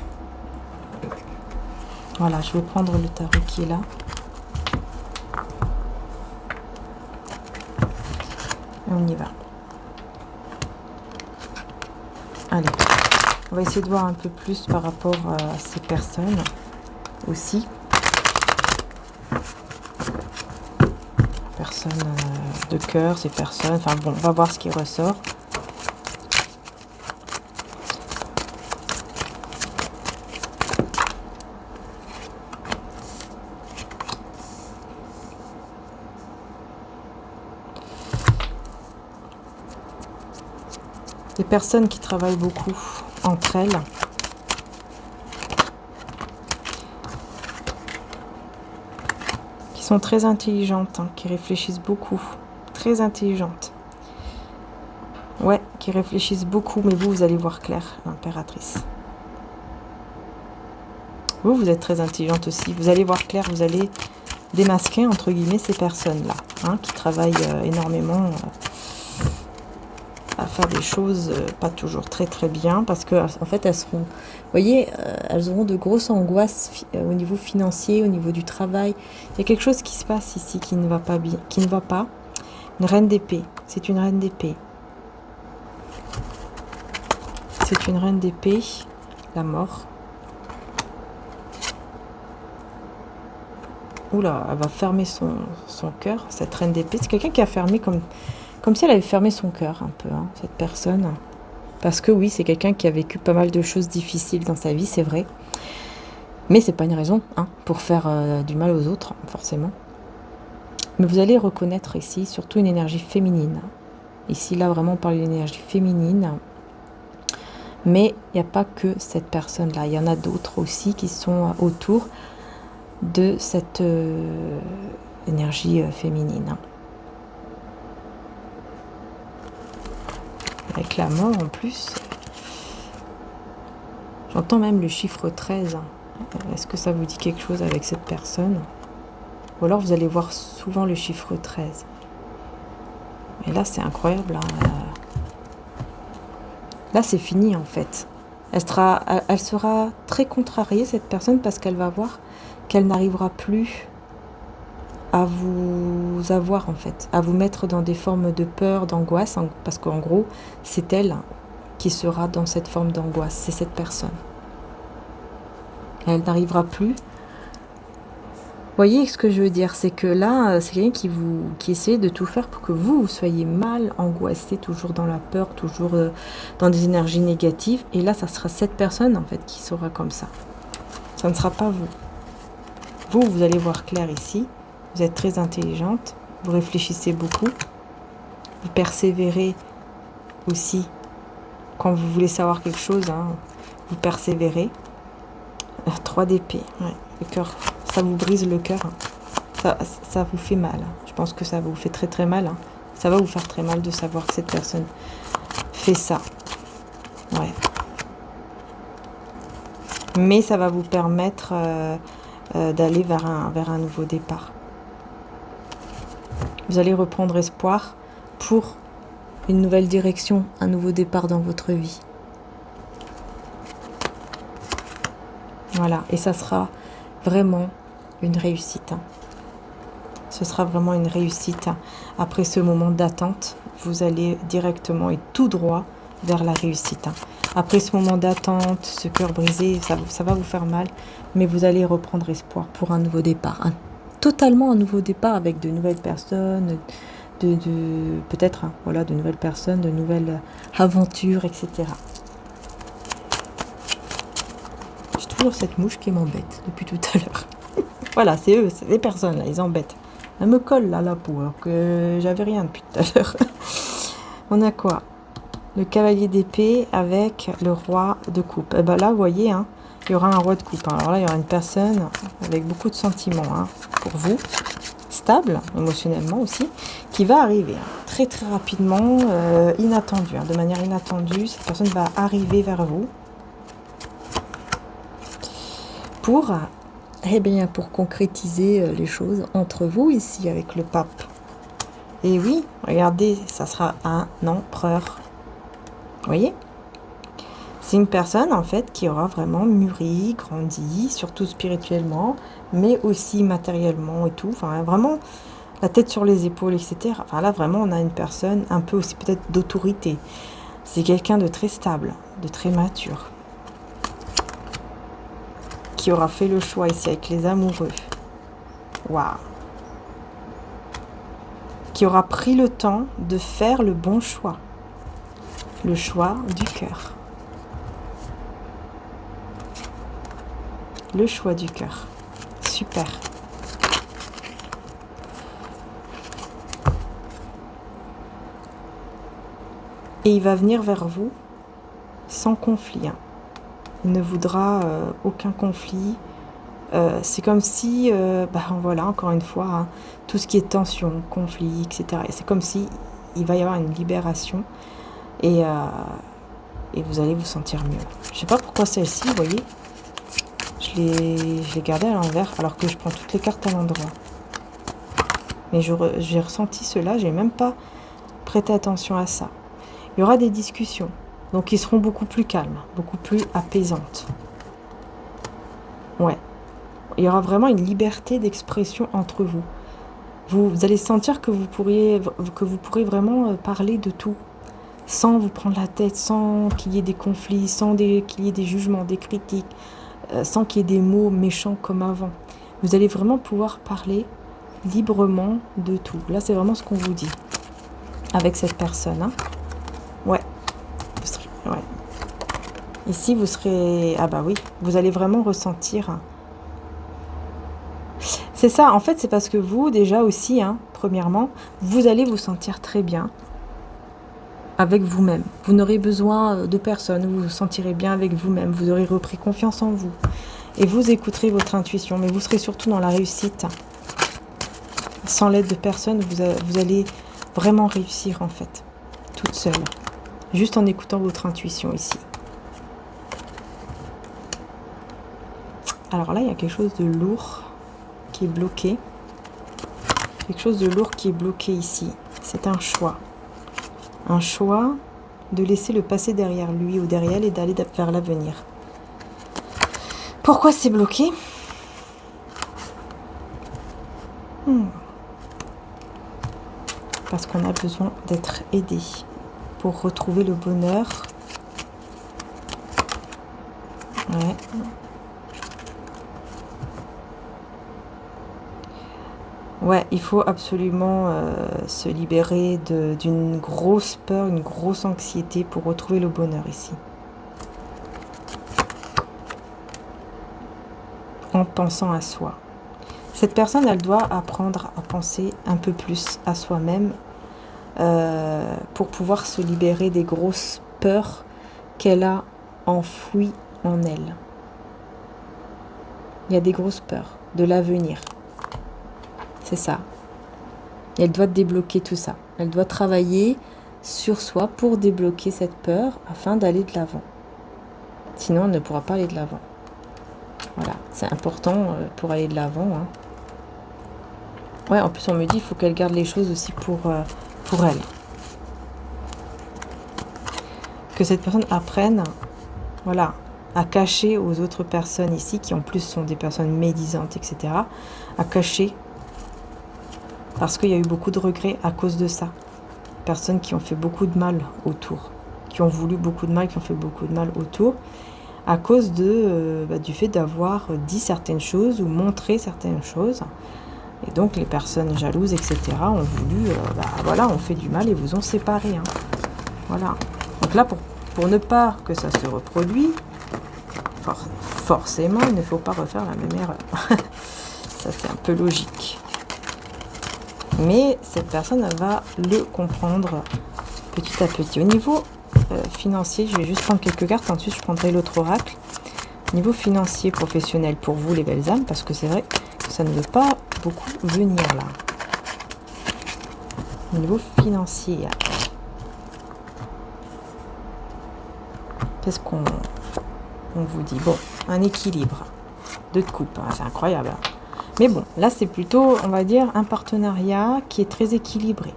Voilà, je vais prendre le tarot qui est là. Et on y va. Allez, on va essayer de voir un peu plus par rapport à ces personnes aussi. Personnes de cœur, ces personnes. Enfin bon, on va voir ce qui ressort. Des personnes qui travaillent beaucoup entre elles. Qui sont très intelligentes, hein, qui réfléchissent beaucoup. Très intelligentes. Ouais, qui réfléchissent beaucoup, mais vous allez voir clair, l'impératrice. Vous êtes très intelligente aussi. Vous allez voir clair, vous allez démasquer, entre guillemets, ces personnes-là, hein, qui travaillent énormément à faire des choses pas toujours très très bien, parce que en fait elles seront, vous voyez, elles auront de grosses angoisses au niveau financier, au niveau du travail. Il y a quelque chose qui se passe ici qui ne va pas bien, qui ne va pas. Une reine d'épée, c'est une reine d'épée. C'est une reine d'épée, la mort. Oula, elle va fermer son cœur, cette reine d'épée. C'est quelqu'un qui a fermé comme si elle avait fermé son cœur un peu, hein, cette personne. Parce que oui, c'est quelqu'un qui a vécu pas mal de choses difficiles dans sa vie, c'est vrai. Mais c'est pas une raison, hein, pour faire du mal aux autres, forcément. Mais vous allez reconnaître ici surtout une énergie féminine. Ici, là, vraiment, on parle d'une énergie féminine. Mais il n'y a pas que cette personne-là. Il y en a d'autres aussi qui sont autour de cette énergie féminine. Avec la mort en plus. J'entends même le chiffre 13. Est-ce que ça vous dit quelque chose avec cette personne? Ou alors vous allez voir souvent le chiffre 13. Et là c'est incroyable. Hein. Là c'est fini en fait. Elle sera très contrariée cette personne parce qu'elle va voir qu'elle n'arrivera plus à vous avoir en fait, à vous mettre dans des formes de peur, d'angoisse, parce qu'en gros, c'est elle qui sera dans cette forme d'angoisse, c'est cette personne. Elle n'arrivera plus. Vous voyez ce que je veux dire, c'est que là, c'est quelqu'un qui essaie de tout faire pour que vous soyez mal, angoissé, toujours dans la peur, toujours dans des énergies négatives. Et là, ça sera cette personne en fait qui sera comme ça. Ça ne sera pas vous. Vous allez voir clair ici. Vous êtes très intelligente, vous réfléchissez beaucoup, vous persévérez aussi quand vous voulez savoir quelque chose, hein, vous persévérez. 3 d'épée, ouais, le cœur, ça vous brise le cœur, hein. Ça vous fait mal, hein. Je pense que ça vous fait très très mal, hein. Ça va vous faire très mal de savoir que cette personne fait ça, ouais. Mais ça va vous permettre d'aller vers un nouveau départ. Vous allez reprendre espoir pour une nouvelle direction, un nouveau départ dans votre vie. Voilà, et ça sera vraiment une réussite. Hein. Ce sera vraiment une réussite. Hein. Après ce moment d'attente, vous allez directement et tout droit vers la réussite. Hein. Après ce moment d'attente, ce cœur brisé, ça va vous faire mal, mais vous allez reprendre espoir pour un nouveau départ. Totalement un nouveau départ avec de nouvelles personnes, peut-être, hein, voilà, de nouvelles personnes, de nouvelles aventures, etc. J'ai toujours cette mouche qui m'embête depuis tout à l'heure. Voilà, c'est eux, c'est des personnes là, ils embêtent. Elle me colle là la peau, alors que j'avais rien depuis tout à l'heure. On a quoi? Le cavalier d'épée avec le roi de coupe. Et ben là, vous voyez, hein, il y aura un roi de coupe. Hein. Alors là, il y aura une personne avec beaucoup de sentiments, hein, pour vous, stable émotionnellement aussi, qui va arriver hein, très très rapidement, inattendu, hein, de manière inattendue. Cette personne va arriver vers vous pour, eh bien, pour concrétiser les choses entre vous ici avec le pape. Et oui, regardez, ça sera un empereur. Vous voyez ? C'est une personne, en fait, qui aura vraiment mûri, grandi, surtout spirituellement, mais aussi matériellement et tout. Enfin, vraiment, la tête sur les épaules, etc. Enfin là, vraiment, on a une personne un peu aussi peut-être d'autorité. C'est quelqu'un de très stable, de très mature, qui aura fait le choix ici avec les amoureux. Waouh! Qui aura pris le temps de faire le bon choix. Le choix du cœur. Le choix du cœur. Super. Et il va venir vers vous sans conflit. Hein. Il ne voudra aucun conflit. C'est comme si, voilà, encore une fois, hein, tout ce qui est tension, conflit, etc. C'est comme si il va y avoir une libération et vous allez vous sentir mieux. Je sais pas pourquoi celle-ci, vous voyez, je l'ai gardée à l'envers alors que je prends toutes les cartes à l'endroit. Mais j'ai ressenti cela, j'ai même pas prêté attention à ça. Il y aura des discussions, donc qui seront beaucoup plus calmes, beaucoup plus apaisantes. Ouais. Il y aura vraiment une liberté d'expression entre vous. Vous allez sentir que vous pourrez vraiment parler de tout, sans vous prendre la tête, sans qu'il y ait des conflits, sans qu'il y ait des jugements, des critiques, sans qu'il y ait des mots méchants comme avant. Vous allez vraiment pouvoir parler librement de tout. Là, c'est vraiment ce qu'on vous dit avec cette personne. Hein. Ouais. Ouais. Ici, vous serez... Ah bah oui, vous allez vraiment ressentir... C'est ça, en fait, c'est parce que vous, déjà aussi, hein, premièrement, vous allez vous sentir très bien avec vous-même. Vous n'aurez besoin de personne, vous vous sentirez bien avec vous-même, vous aurez repris confiance en vous. Et vous écouterez votre intuition, mais vous serez surtout dans la réussite. Sans l'aide de personne, vous allez vraiment réussir, en fait, toute seule. Juste en écoutant votre intuition ici. Alors là, il y a quelque chose de lourd qui est bloqué. Quelque chose de lourd qui est bloqué ici. C'est un choix. Un choix de laisser le passé derrière lui ou derrière elle et d'aller vers l'avenir. Pourquoi c'est bloqué? Parce qu'on a besoin d'être aidé pour retrouver le bonheur. Ouais. Ouais, il faut absolument se libérer d'une grosse peur, une grosse anxiété pour retrouver le bonheur ici. En pensant à soi. Cette personne, elle doit apprendre à penser un peu plus à soi-même pour pouvoir se libérer des grosses peurs qu'elle a enfouies en elle. Il y a des grosses peurs de l'avenir. C'est ça. Et elle doit débloquer tout ça. Elle doit travailler sur soi pour débloquer cette peur afin d'aller de l'avant. Sinon, elle ne pourra pas aller de l'avant. Voilà, c'est important pour aller de l'avant. Hein. Ouais, en plus, on me dit qu'il faut qu'elle garde les choses aussi pour elle. Que cette personne apprenne, voilà, à cacher aux autres personnes ici, qui en plus sont des personnes médisantes, etc., à cacher. Parce qu'il y a eu beaucoup de regrets à cause de ça. Personnes qui ont fait beaucoup de mal autour. Qui ont voulu beaucoup de mal, qui ont fait beaucoup de mal autour. À cause du fait d'avoir dit certaines choses ou montré certaines choses. Et donc les personnes jalouses, etc. ont voulu, voilà, ont fait du mal et vous ont séparés. Hein. Voilà. Donc là, pour ne pas que ça se reproduise, forcément, il ne faut pas refaire la même erreur. Ça, c'est un peu logique. Mais cette personne, elle va le comprendre petit à petit. Au niveau financier, je vais juste prendre quelques cartes, ensuite je prendrai l'autre oracle. Au niveau financier, professionnel, pour vous les belles âmes, parce que c'est vrai que ça ne veut pas beaucoup venir là. Au niveau financier, qu'est-ce qu'on vous dit? Bon, un équilibre de couple, hein, c'est incroyable. Hein. Mais bon, là, c'est plutôt, on va dire, un partenariat qui est très équilibré.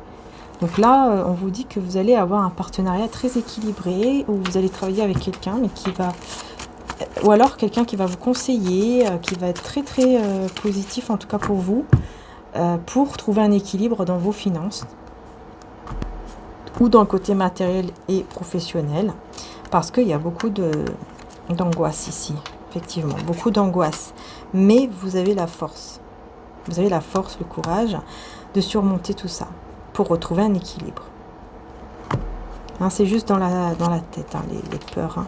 Donc là, on vous dit que vous allez avoir un partenariat très équilibré, où vous allez travailler avec quelqu'un, mais qui va... Ou alors quelqu'un qui va vous conseiller, qui va être très, très positif, en tout cas pour vous, pour trouver un équilibre dans vos finances ou dans le côté matériel et professionnel, parce qu'il y a beaucoup d'angoisse ici, effectivement, beaucoup d'angoisse. Mais vous avez la force, le courage de surmonter tout ça pour retrouver un équilibre. Hein, c'est juste dans la tête, hein, les peurs, hein,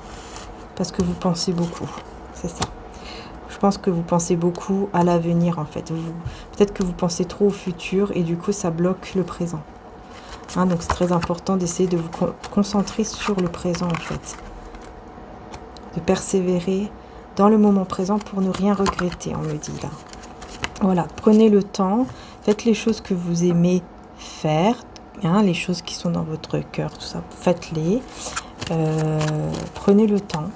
parce que vous pensez beaucoup, c'est ça. Je pense que vous pensez beaucoup à l'avenir en fait. Peut-être que vous pensez trop au futur et du coup ça bloque le présent. Hein, donc c'est très important d'essayer de vous concentrer sur le présent en fait. De persévérer dans le moment présent pour ne rien regretter, on me dit là. Voilà, prenez le temps, faites les choses que vous aimez faire, hein, les choses qui sont dans votre cœur, tout ça, faites-les. Prenez le temps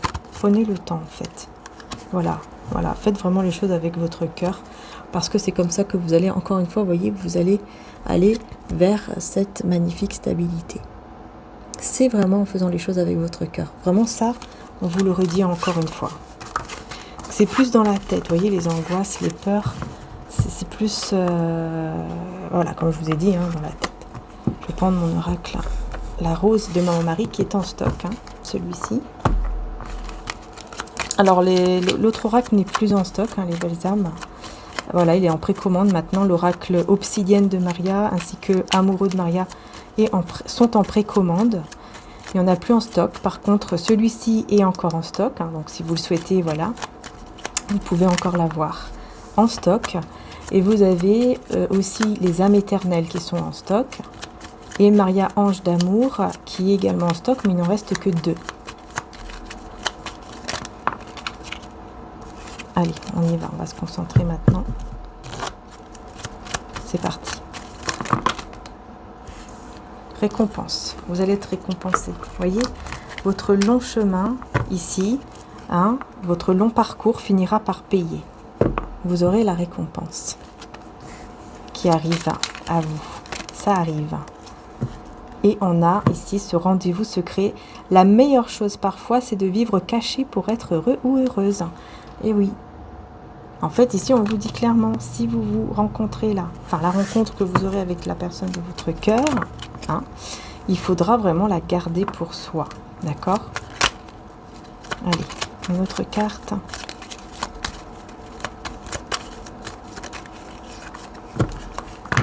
en fait. Voilà, faites vraiment les choses avec votre cœur, parce que c'est comme ça que vous allez, encore une fois, vous voyez, vous allez aller vers cette magnifique stabilité. C'est vraiment en faisant les choses avec votre cœur. Vraiment ça, on vous le redit encore une fois. C'est plus dans la tête, vous voyez, les angoisses, les peurs, c'est plus, voilà, comme je vous ai dit, hein, dans la tête. Je vais prendre mon oracle, la rose de Maman Marie, qui est en stock, hein, celui-ci. Alors, l'autre oracle n'est plus en stock, hein, les belles âmes. Voilà, il est en précommande maintenant. L'oracle Obsidienne de Maria ainsi que Amoureux de Maria sont en précommande. Il n'y en a plus en stock. Par contre, celui-ci est encore en stock. Hein, donc, si vous le souhaitez, voilà, vous pouvez encore l'avoir en stock. Et vous avez aussi les âmes éternelles qui sont en stock. Et Maria Ange d'amour qui est également en stock, mais il n'en reste que 2. Allez, on y va, on va se concentrer maintenant. C'est parti. Récompense. Vous allez être récompensé. Vous voyez, votre long chemin ici, hein, votre long parcours finira par payer. Vous aurez la récompense qui arrive à vous. Ça arrive. Et on a ici ce rendez-vous secret. La meilleure chose parfois, c'est de vivre caché pour être heureux ou heureuse. Et oui. En fait, ici, on vous dit clairement, si vous vous rencontrez là, enfin la rencontre que vous aurez avec la personne de votre cœur, hein, il faudra vraiment la garder pour soi. D'accord? Allez, une autre carte.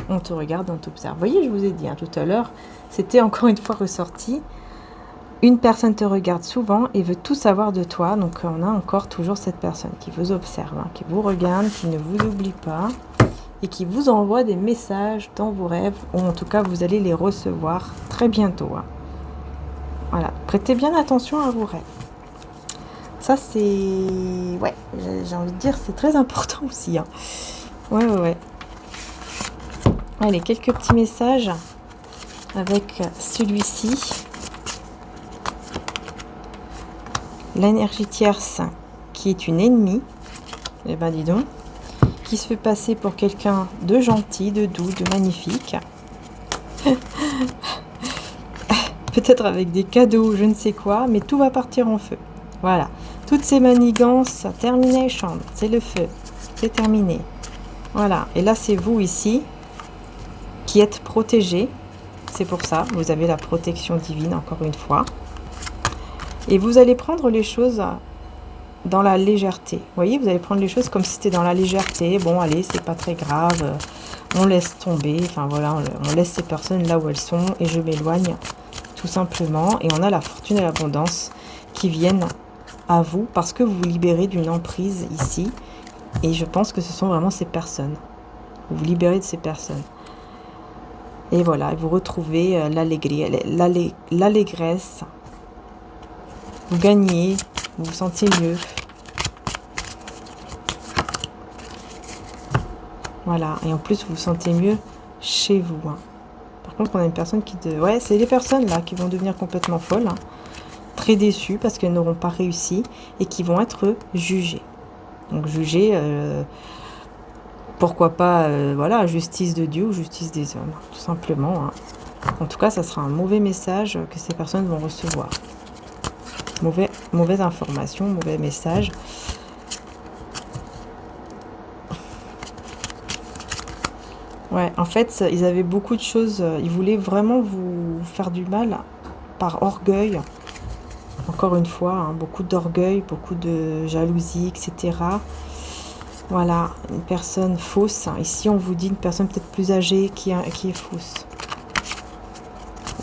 On te regarde, on t'observe. Vous voyez, je vous ai dit hein, tout à l'heure, c'était encore une fois ressorti. Une personne te regarde souvent et veut tout savoir de toi. Donc, on a encore toujours cette personne qui vous observe, hein, qui vous regarde, qui ne vous oublie pas et qui vous envoie des messages dans vos rêves, ou en tout cas, vous allez les recevoir très bientôt. Hein. Voilà, prêtez bien attention à vos rêves. Ça, c'est... Ouais, j'ai envie de dire, c'est très important aussi. Hein. Ouais. Allez, quelques petits messages avec celui-ci. L'énergie tierce qui est une ennemie, eh ben dis donc, qui se fait passer pour quelqu'un de gentil, de doux, de magnifique. Peut-être avec des cadeaux, je ne sais quoi, mais tout va partir en feu. Voilà, toutes ces manigances, terminées, chambre, c'est le feu, c'est terminé. Voilà, et là c'est vous ici qui êtes protégé. C'est pour ça, vous avez la protection divine encore une fois. Et vous allez prendre les choses dans la légèreté. Vous voyez, vous allez prendre les choses comme si c'était dans la légèreté. Bon, allez, c'est pas très grave. On laisse tomber. Enfin, voilà, on laisse ces personnes là où elles sont et je m'éloigne, tout simplement. Et on a la fortune et l'abondance qui viennent à vous parce que vous vous libérez d'une emprise ici. Et je pense que ce sont vraiment ces personnes. Vous vous libérez de ces personnes. Et voilà, vous retrouvez l'allégresse. Vous gagnez, vous vous sentez mieux. Voilà, et en plus vous vous sentez mieux chez vous. Hein. Par contre, on a une personne qui... Ouais, c'est les personnes là qui vont devenir complètement folles. Hein. Très déçues parce qu'elles n'auront pas réussi et qui vont être jugées. Donc jugées, pourquoi pas, voilà, justice de Dieu ou justice des hommes, tout simplement. Hein. En tout cas, ça sera un mauvais message que ces personnes vont recevoir. Mauvaise information, mauvais message. Ouais, en fait, ils avaient beaucoup de choses. Ils voulaient vraiment vous faire du mal par orgueil. Encore une fois, hein, beaucoup d'orgueil, beaucoup de jalousie, etc. Voilà, une personne fausse. Ici, on vous dit une personne peut-être plus âgée qui est fausse.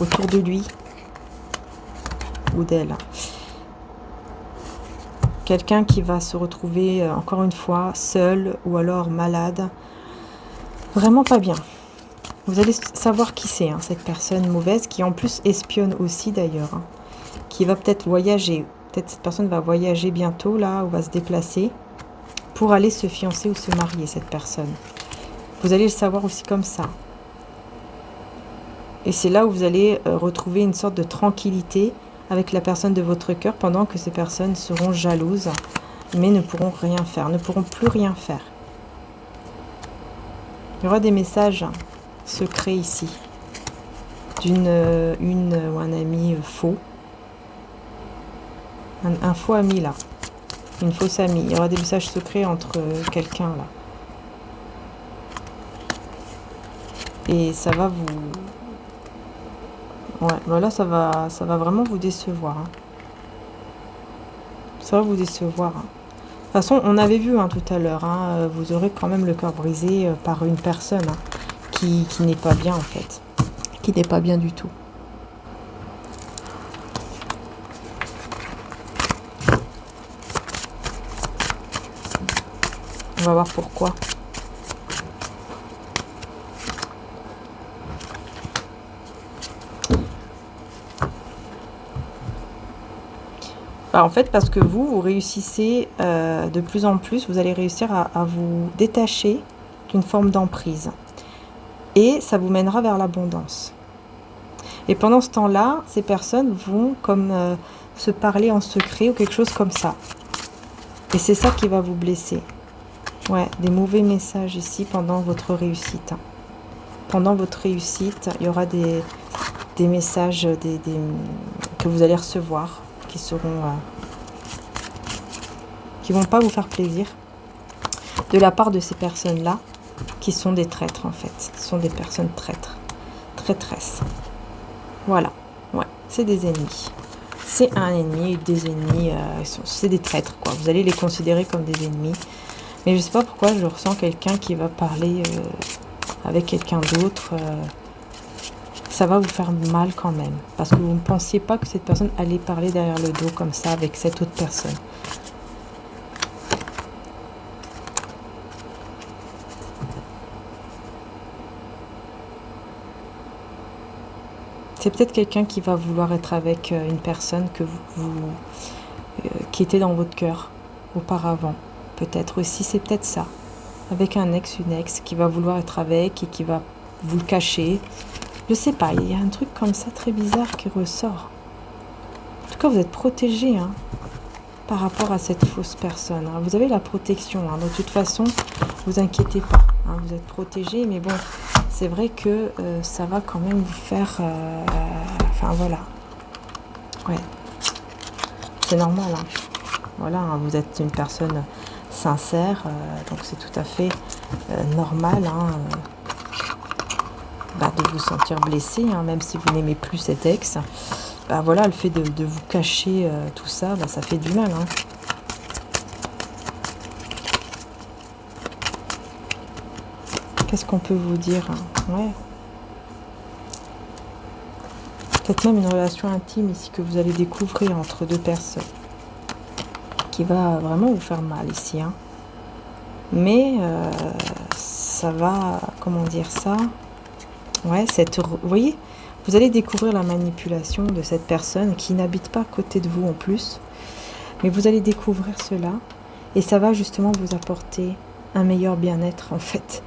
Autour de lui ou d'elle. Quelqu'un qui va se retrouver, encore une fois, seul ou alors malade. Vraiment pas bien. Vous allez savoir qui c'est, hein, cette personne mauvaise, qui en plus espionne aussi d'ailleurs. Hein, qui va peut-être voyager. Peut-être cette personne va voyager bientôt, là, ou va se déplacer pour aller se fiancer ou se marier, cette personne. Vous allez le savoir aussi comme ça. Et c'est là où vous allez retrouver une sorte de tranquillité avec la personne de votre cœur pendant que ces personnes seront jalouses, mais ne pourront rien faire, ne pourront plus rien faire. Il y aura des messages secrets ici, d'une ou un ami faux. Un faux ami là, une fausse amie. Il y aura des messages secrets entre quelqu'un là. Et ça va vous... Ouais, voilà, ça va vraiment vous décevoir. Hein. Ça va vous décevoir. Hein. De toute façon, on avait vu hein, tout à l'heure, hein, vous aurez quand même le cœur brisé par une personne hein, qui n'est pas bien en fait. Qui n'est pas bien du tout. On va voir pourquoi. En fait, parce que vous réussissez de plus en plus, vous allez réussir à vous détacher d'une forme d'emprise. Et ça vous mènera vers l'abondance. Et pendant ce temps-là, ces personnes vont comme se parler en secret ou quelque chose comme ça. Et c'est ça qui va vous blesser. Ouais, des mauvais messages ici pendant votre réussite. Pendant votre réussite, il y aura des messages que vous allez recevoir qui seront... qui vont pas vous faire plaisir. De la part de ces personnes-là, qui sont des traîtres en fait. Ce sont des personnes traîtres. Traîtresses. Voilà. Ouais, c'est des ennemis. C'est un ennemi, des ennemis, c'est des traîtres quoi. Vous allez les considérer comme des ennemis. Mais je sais pas pourquoi je ressens quelqu'un qui va parler avec quelqu'un d'autre. Ça va vous faire mal quand même. Parce que vous ne pensiez pas que cette personne allait parler derrière le dos comme ça avec cette autre personne. C'est peut-être quelqu'un qui va vouloir être avec une personne que qui était dans votre cœur auparavant. Peut-être aussi, c'est peut-être ça. Avec un ex, une ex qui va vouloir être avec et qui va vous le cacher. Je sais pas, il y a un truc comme ça très bizarre qui ressort. En tout cas, vous êtes protégé hein, par rapport à cette fausse personne. Hein. Vous avez la protection. Hein. De toute façon, vous inquiétez pas. Hein. Vous êtes protégé, mais bon, c'est vrai que ça va quand même vous faire... enfin, voilà. Ouais. C'est normal. Hein. Voilà, hein, vous êtes une personne sincère, donc c'est tout à fait normal hein, de vous sentir blessé, hein, même si vous n'aimez plus cet ex. Voilà, le fait de vous cacher tout ça, ça fait du mal. Hein. Qu'est-ce qu'on peut vous dire hein? Ouais. Peut-être même une relation intime ici que vous allez découvrir entre deux personnes. Qui va vraiment vous faire mal ici. Hein. Mais ça va, comment dire ça? Ouais, vous voyez, vous allez découvrir la manipulation de cette personne qui n'habite pas à côté de vous en plus. Mais vous allez découvrir cela et ça va justement vous apporter un meilleur bien-être en fait.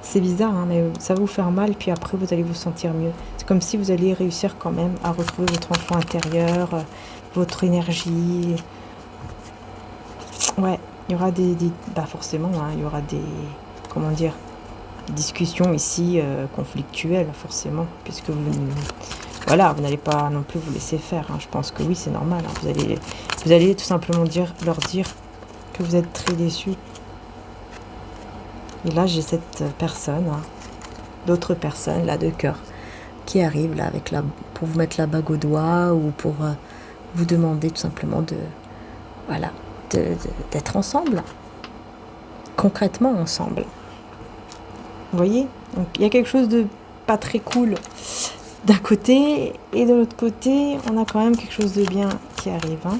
C'est bizarre, hein, mais ça va vous faire mal puis après vous allez vous sentir mieux. C'est comme si vous alliez réussir quand même à retrouver votre enfant intérieur, votre énergie. Ouais, il y aura forcément, hein, il y aura des, comment dire, discussions ici conflictuelles, forcément, puisque vous n'allez pas non plus vous laisser faire. Hein. Je pense que oui, c'est normal. Hein. Vous allez tout simplement leur dire que vous êtes très déçus. Et là, j'ai cette personne hein, d'autres personnes là de cœur qui arrivent là avec pour vous mettre la bague au doigt ou pour vous demander tout simplement voilà, d'être ensemble, concrètement ensemble. Vous voyez? Donc il y a quelque chose de pas très cool d'un côté et de l'autre côté, on a quand même quelque chose de bien qui arrive. Hein.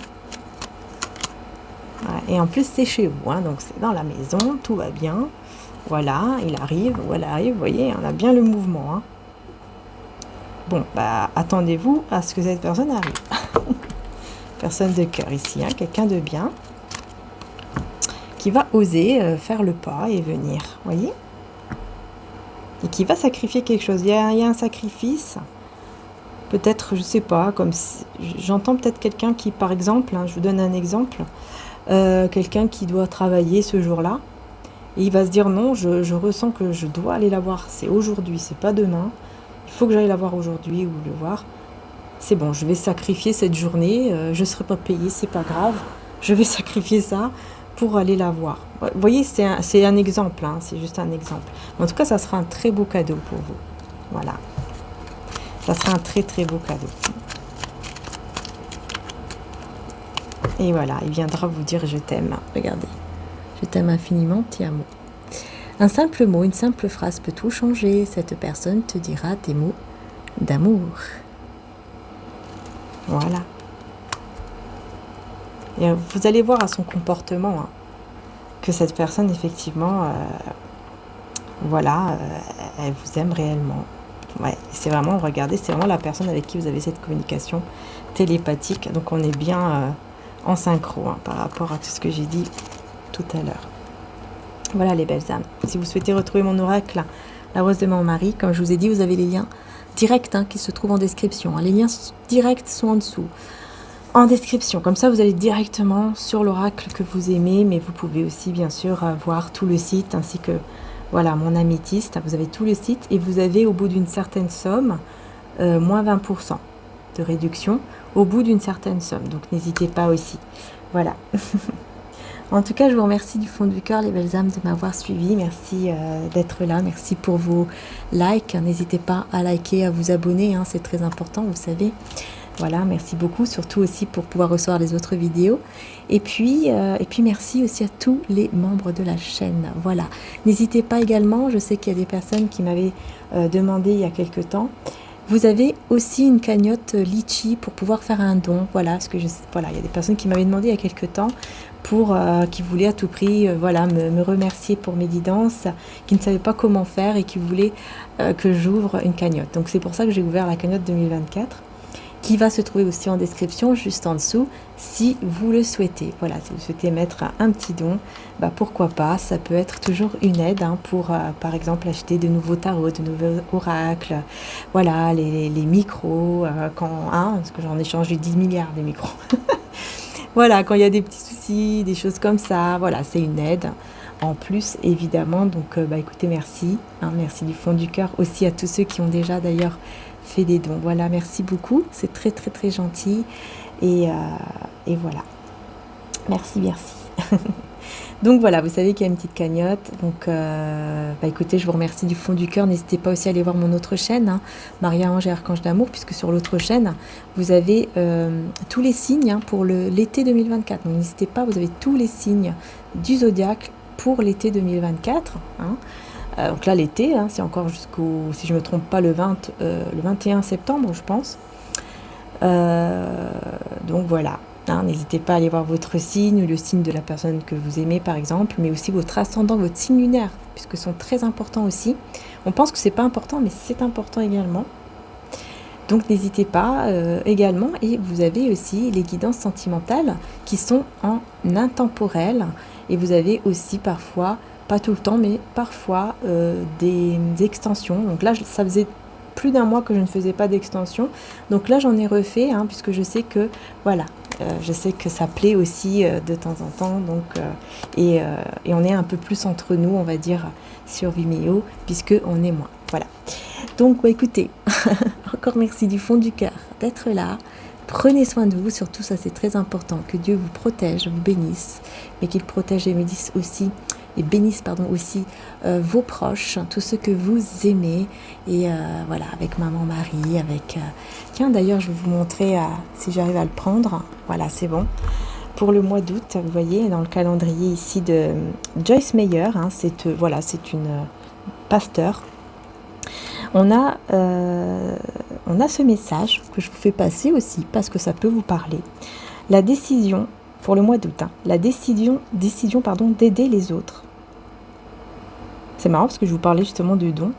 Et en plus, c'est chez vous, hein, donc c'est dans la maison, tout va bien. Voilà, il arrive ou elle arrive, vous voyez, on a bien le mouvement. Hein. Bon, bah, attendez-vous à ce que cette personne arrive. Personne de cœur ici, hein, quelqu'un de bien, qui va oser faire le pas et venir, vous voyez, et qui va sacrifier quelque chose. Il y a un sacrifice, peut-être, je sais pas, comme si, j'entends peut-être quelqu'un qui, par exemple, hein, je vous donne un exemple, quelqu'un qui doit travailler ce jour-là, et il va se dire non, je ressens que je dois aller la voir, c'est aujourd'hui, c'est pas demain, il faut que j'aille la voir aujourd'hui ou le voir. C'est bon, je vais sacrifier cette journée, je ne serai pas payée, c'est pas grave, je vais sacrifier ça pour aller la voir. Vous voyez, c'est un exemple, hein, c'est juste un exemple. En tout cas, ça sera un très beau cadeau pour vous. Voilà. Ça sera un très très beau cadeau. Et voilà, il viendra vous dire je t'aime. Regardez, je t'aime infiniment, ti amo. Un simple mot, une simple phrase peut tout changer. Cette personne te dira des mots d'amour. Voilà. Et vous allez voir à son comportement hein, que cette personne, effectivement, voilà, elle vous aime réellement. Ouais, c'est vraiment, regardez, c'est vraiment la personne avec qui vous avez cette communication télépathique. Donc on est bien en synchro hein, par rapport à tout ce que j'ai dit tout à l'heure. Voilà les belles âmes. Si vous souhaitez retrouver mon oracle, la rose de mon mari, comme je vous ai dit, vous avez les liens directs hein, qui se trouvent en description. Les liens directs sont en dessous, en description. Comme ça, vous allez directement sur l'oracle que vous aimez, mais vous pouvez aussi, bien sûr, voir tout le site, ainsi que, voilà, mon améthyste. Vous avez tout le site et vous avez, au bout d'une certaine somme, moins 20% de réduction, au bout d'une certaine somme. Donc, n'hésitez pas aussi. Voilà. En tout cas, je vous remercie du fond du cœur, les belles âmes, de m'avoir suivi. Merci d'être là. Merci pour vos likes. N'hésitez pas à liker, à vous abonner. Hein, c'est très important, vous savez. Voilà, merci beaucoup. Surtout aussi pour pouvoir recevoir les autres vidéos. Et puis merci aussi à tous les membres de la chaîne. Voilà. N'hésitez pas également. Je sais qu'il y a des personnes qui m'avaient demandé il y a quelques temps. Vous avez aussi une cagnotte Litchi pour pouvoir faire un don. Voilà, parce que voilà, il y a des personnes qui m'avaient demandé il y a quelques temps qui voulaient à tout prix voilà, me remercier pour mes guidances, qui ne savaient pas comment faire et qui voulaient que j'ouvre une cagnotte. Donc c'est pour ça que j'ai ouvert la cagnotte 2024, qui va se trouver aussi en description, juste en dessous, si vous le souhaitez. Voilà, si vous souhaitez mettre un petit don, bah pourquoi pas, ça peut être toujours une aide hein, pour, par exemple, acheter de nouveaux tarots, de nouveaux oracles, voilà, les micros, parce que j'en ai changé 10 milliards des micros. Voilà, quand il y a des petits soucis, des choses comme ça, voilà, c'est une aide. En plus, évidemment, donc bah écoutez, merci, hein, merci du fond du cœur aussi à tous ceux qui ont déjà d'ailleurs fait des dons. Voilà, merci beaucoup, c'est très très très gentil et voilà, merci. Donc voilà, vous savez qu'il y a une petite cagnotte. Donc bah écoutez, je vous remercie du fond du cœur. N'hésitez pas aussi à aller voir mon autre chaîne, hein, Maria Ange et Archange d'Amour, puisque sur l'autre chaîne, vous avez tous les signes hein, pour l'été 2024. Donc n'hésitez pas, vous avez tous les signes du zodiaque pour l'été 2024. Hein. Donc là, l'été, hein, c'est encore jusqu'au, si je ne me trompe pas, le 21 septembre, je pense. Donc voilà. Hein, n'hésitez pas à aller voir votre signe ou le signe de la personne que vous aimez par exemple, mais aussi votre ascendant, votre signe lunaire, puisque sont très importants aussi. On pense que c'est pas important, mais c'est important également. Donc n'hésitez pas également, et vous avez aussi les guidances sentimentales qui sont en intemporel, et vous avez aussi parfois, pas tout le temps, mais parfois des extensions. Donc là, ça faisait plus d'un mois que je ne faisais pas d'extension, donc là j'en ai refait, hein, puisque je sais que voilà, je sais que ça plaît aussi de temps en temps, donc et on est un peu plus entre nous, on va dire, sur Vimeo, puisque on est moins. Voilà. Donc bah, écoutez, encore merci du fond du cœur d'être là. Prenez soin de vous, surtout ça c'est très important. Que Dieu vous protège, vous bénisse, mais qu'il protège et bénisse aussi et bénisse aussi vos proches, tous ceux que vous aimez. Et voilà, avec maman Marie, avec... Tiens, d'ailleurs, je vais vous montrer si j'arrive à le prendre. Voilà, c'est bon. Pour le mois d'août, vous voyez, dans le calendrier ici de Joyce Meyer, hein, c'est une pasteur. On a ce message que je vous fais passer aussi parce que ça peut vous parler. La décision, pour le mois d'août, hein, la décision d'aider les autres. C'est marrant parce que je vous parlais justement du don. Vous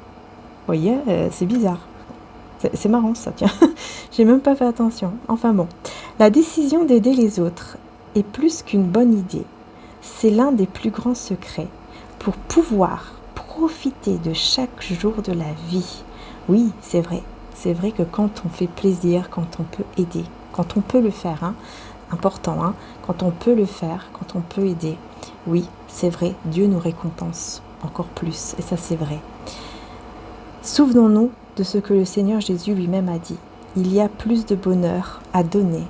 voyez, c'est bizarre. C'est marrant ça, tiens. J'ai même pas fait attention. Enfin bon. La décision d'aider les autres est plus qu'une bonne idée. C'est l'un des plus grands secrets pour pouvoir profiter de chaque jour de la vie. Oui, c'est vrai. C'est vrai que quand on fait plaisir, quand on peut aider, quand on peut le faire, hein, important, hein, quand on peut le faire, quand on peut aider, oui, c'est vrai, Dieu nous récompense encore plus, et ça c'est vrai. Souvenons-nous de ce que le Seigneur Jésus lui-même a dit. Il y a plus de bonheur à donner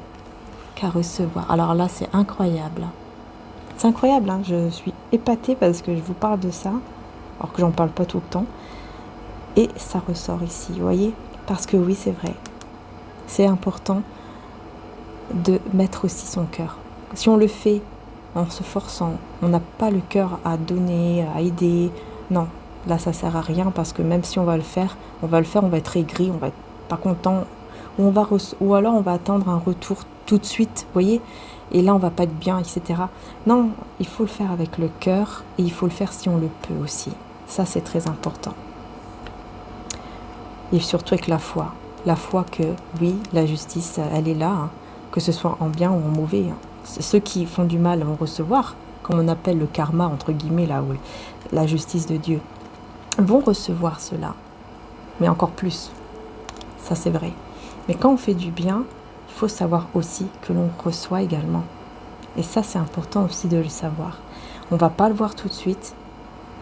qu'à recevoir. Alors là, c'est incroyable. C'est incroyable, hein, je suis épatée parce que je vous parle de ça, alors que j'en parle pas tout le temps. Et ça ressort ici, vous voyez? Parce que oui, c'est vrai. C'est important de mettre aussi son cœur. Si on le fait en se forçant, on n'a pas le cœur à donner, à aider. Non, là, ça sert à rien parce que même si on va le faire, on va être aigri, on va être pas content, ou alors on va attendre un retour tout de suite, vous voyez? Et là, on va pas être bien, etc. Non, il faut le faire avec le cœur et il faut le faire si on le peut aussi. Ça, c'est très important. Et surtout avec la foi. La foi que, oui, la justice, elle est là, hein, que ce soit en bien ou en mauvais. Hein. Ceux qui font du mal vont recevoir, comme on appelle le karma, entre guillemets, là, ou la justice de Dieu, vont recevoir cela. Mais encore plus. Ça, c'est vrai. Mais quand on fait du bien, il faut savoir aussi que l'on reçoit également. Et ça, c'est important aussi de le savoir. On ne va pas le voir tout de suite,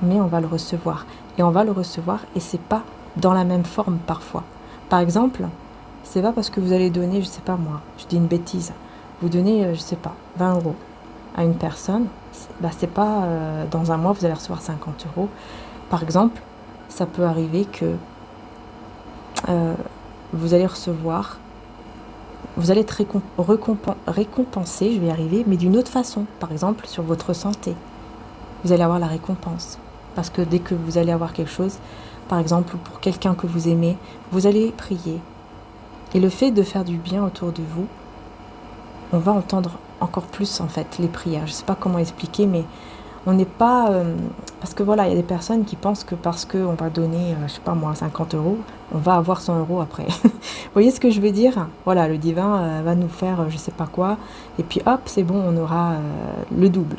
mais on va le recevoir. Et on va le recevoir et c'est pas dans la même forme parfois. Par exemple, c'est pas parce que vous allez donner, je sais pas moi, je dis une bêtise, vous donnez, je sais pas, 20 € à une personne, c'est pas dans un mois vous allez recevoir 50 €. Par exemple, ça peut arriver que vous allez recevoir, vous allez être récompensé, je vais y arriver, mais d'une autre façon. Par exemple, sur votre santé, vous allez avoir la récompense. Parce que dès que vous allez avoir quelque chose, par exemple, pour quelqu'un que vous aimez, vous allez prier. Et le fait de faire du bien autour de vous, on va entendre encore plus, en fait, les prières. Je ne sais pas comment expliquer, mais on n'est pas... parce que voilà, il y a des personnes qui pensent que parce qu'on va donner, je sais pas moi, 50 €, on va avoir 100 € après. Vous voyez ce que je veux dire? Voilà, le divin va nous faire je sais pas quoi, et puis hop, c'est bon, on aura le double.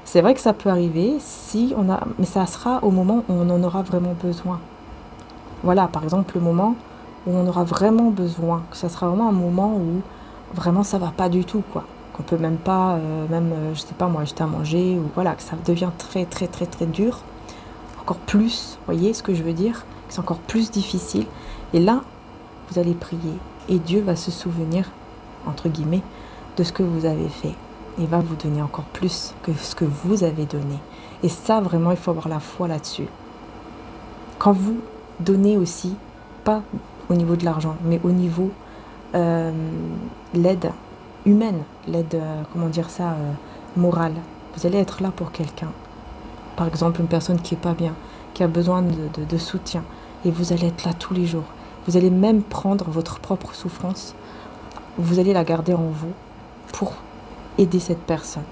C'est vrai que ça peut arriver, mais ça sera au moment où on en aura vraiment besoin. Voilà, par exemple, le moment où on aura vraiment besoin, que ça sera vraiment un moment où vraiment ça va pas du tout, quoi. Qu'on peut même pas, je sais pas moi, acheter à manger, ou voilà, que ça devient très très très très dur, encore plus, vous voyez ce que je veux dire, que c'est encore plus difficile. Et là, vous allez prier, et Dieu va se souvenir, entre guillemets, de ce que vous avez fait. Et va vous donner encore plus que ce que vous avez donné. Et ça, vraiment, il faut avoir la foi là-dessus. Quand vous donnez aussi, pas au niveau de l'argent, mais au niveau l'aide humaine, l'aide, morale. Vous allez être là pour quelqu'un. Par exemple, une personne qui n'est pas bien, qui a besoin de soutien. Et vous allez être là tous les jours. Vous allez même prendre votre propre souffrance. Vous allez la garder en vous pour aider cette personne.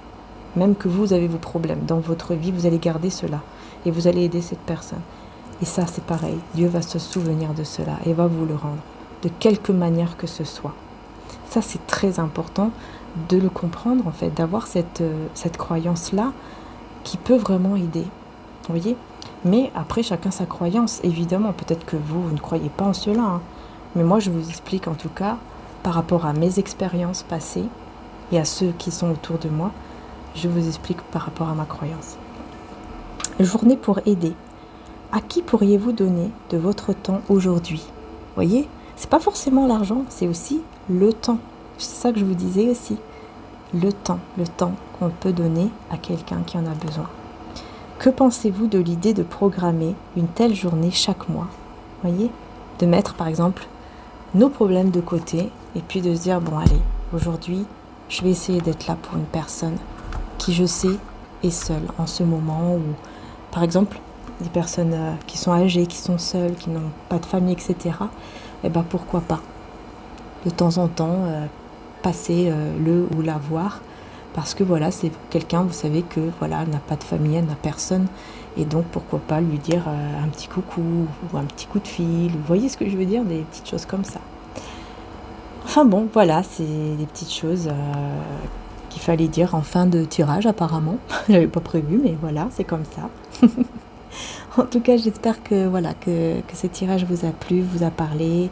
Même que vous avez vos problèmes dans votre vie, vous allez garder cela. Et vous allez aider cette personne. Et ça, c'est pareil. Dieu va se souvenir de cela et va vous le rendre. De quelque manière que ce soit. Ça, c'est très important de le comprendre, en fait. D'avoir cette croyance-là qui peut vraiment aider. Vous voyez? Mais après, chacun sa croyance. Évidemment, peut-être que vous ne croyez pas en cela. Hein. Mais moi, je vous explique en tout cas, par rapport à mes expériences passées, et à ceux qui sont autour de moi, je vous explique par rapport à ma croyance. Journée pour aider. À qui pourriez-vous donner de votre temps aujourd'hui? Vous voyez, c'est pas forcément l'argent, c'est aussi le temps. C'est ça que je vous disais aussi. Le temps qu'on peut donner à quelqu'un qui en a besoin. Que pensez-vous de l'idée de programmer une telle journée chaque mois? Voyez, de mettre par exemple nos problèmes de côté et puis de se dire bon allez, aujourd'hui je vais essayer d'être là pour une personne qui je sais est seule en ce moment, ou par exemple des personnes qui sont âgées, qui sont seules, qui n'ont pas de famille, etc. Et ben pourquoi pas de temps en temps passer le ou la voir, parce que voilà, c'est quelqu'un, vous savez que voilà, elle n'a pas de famille, elle n'a personne, et donc pourquoi pas lui dire un petit coucou ou un petit coup de fil, vous voyez ce que je veux dire, des petites choses comme ça. Enfin bon, voilà, c'est des petites choses qu'il fallait dire en fin de tirage apparemment. J'avais pas prévu, mais voilà, c'est comme ça. En tout cas, j'espère que voilà que ce tirage vous a plu, vous a parlé,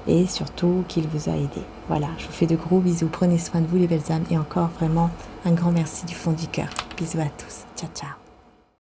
et surtout qu'il vous a aidé. Voilà, je vous fais de gros bisous, prenez soin de vous les belles âmes, et encore vraiment un grand merci du fond du cœur. Bisous à tous, ciao ciao.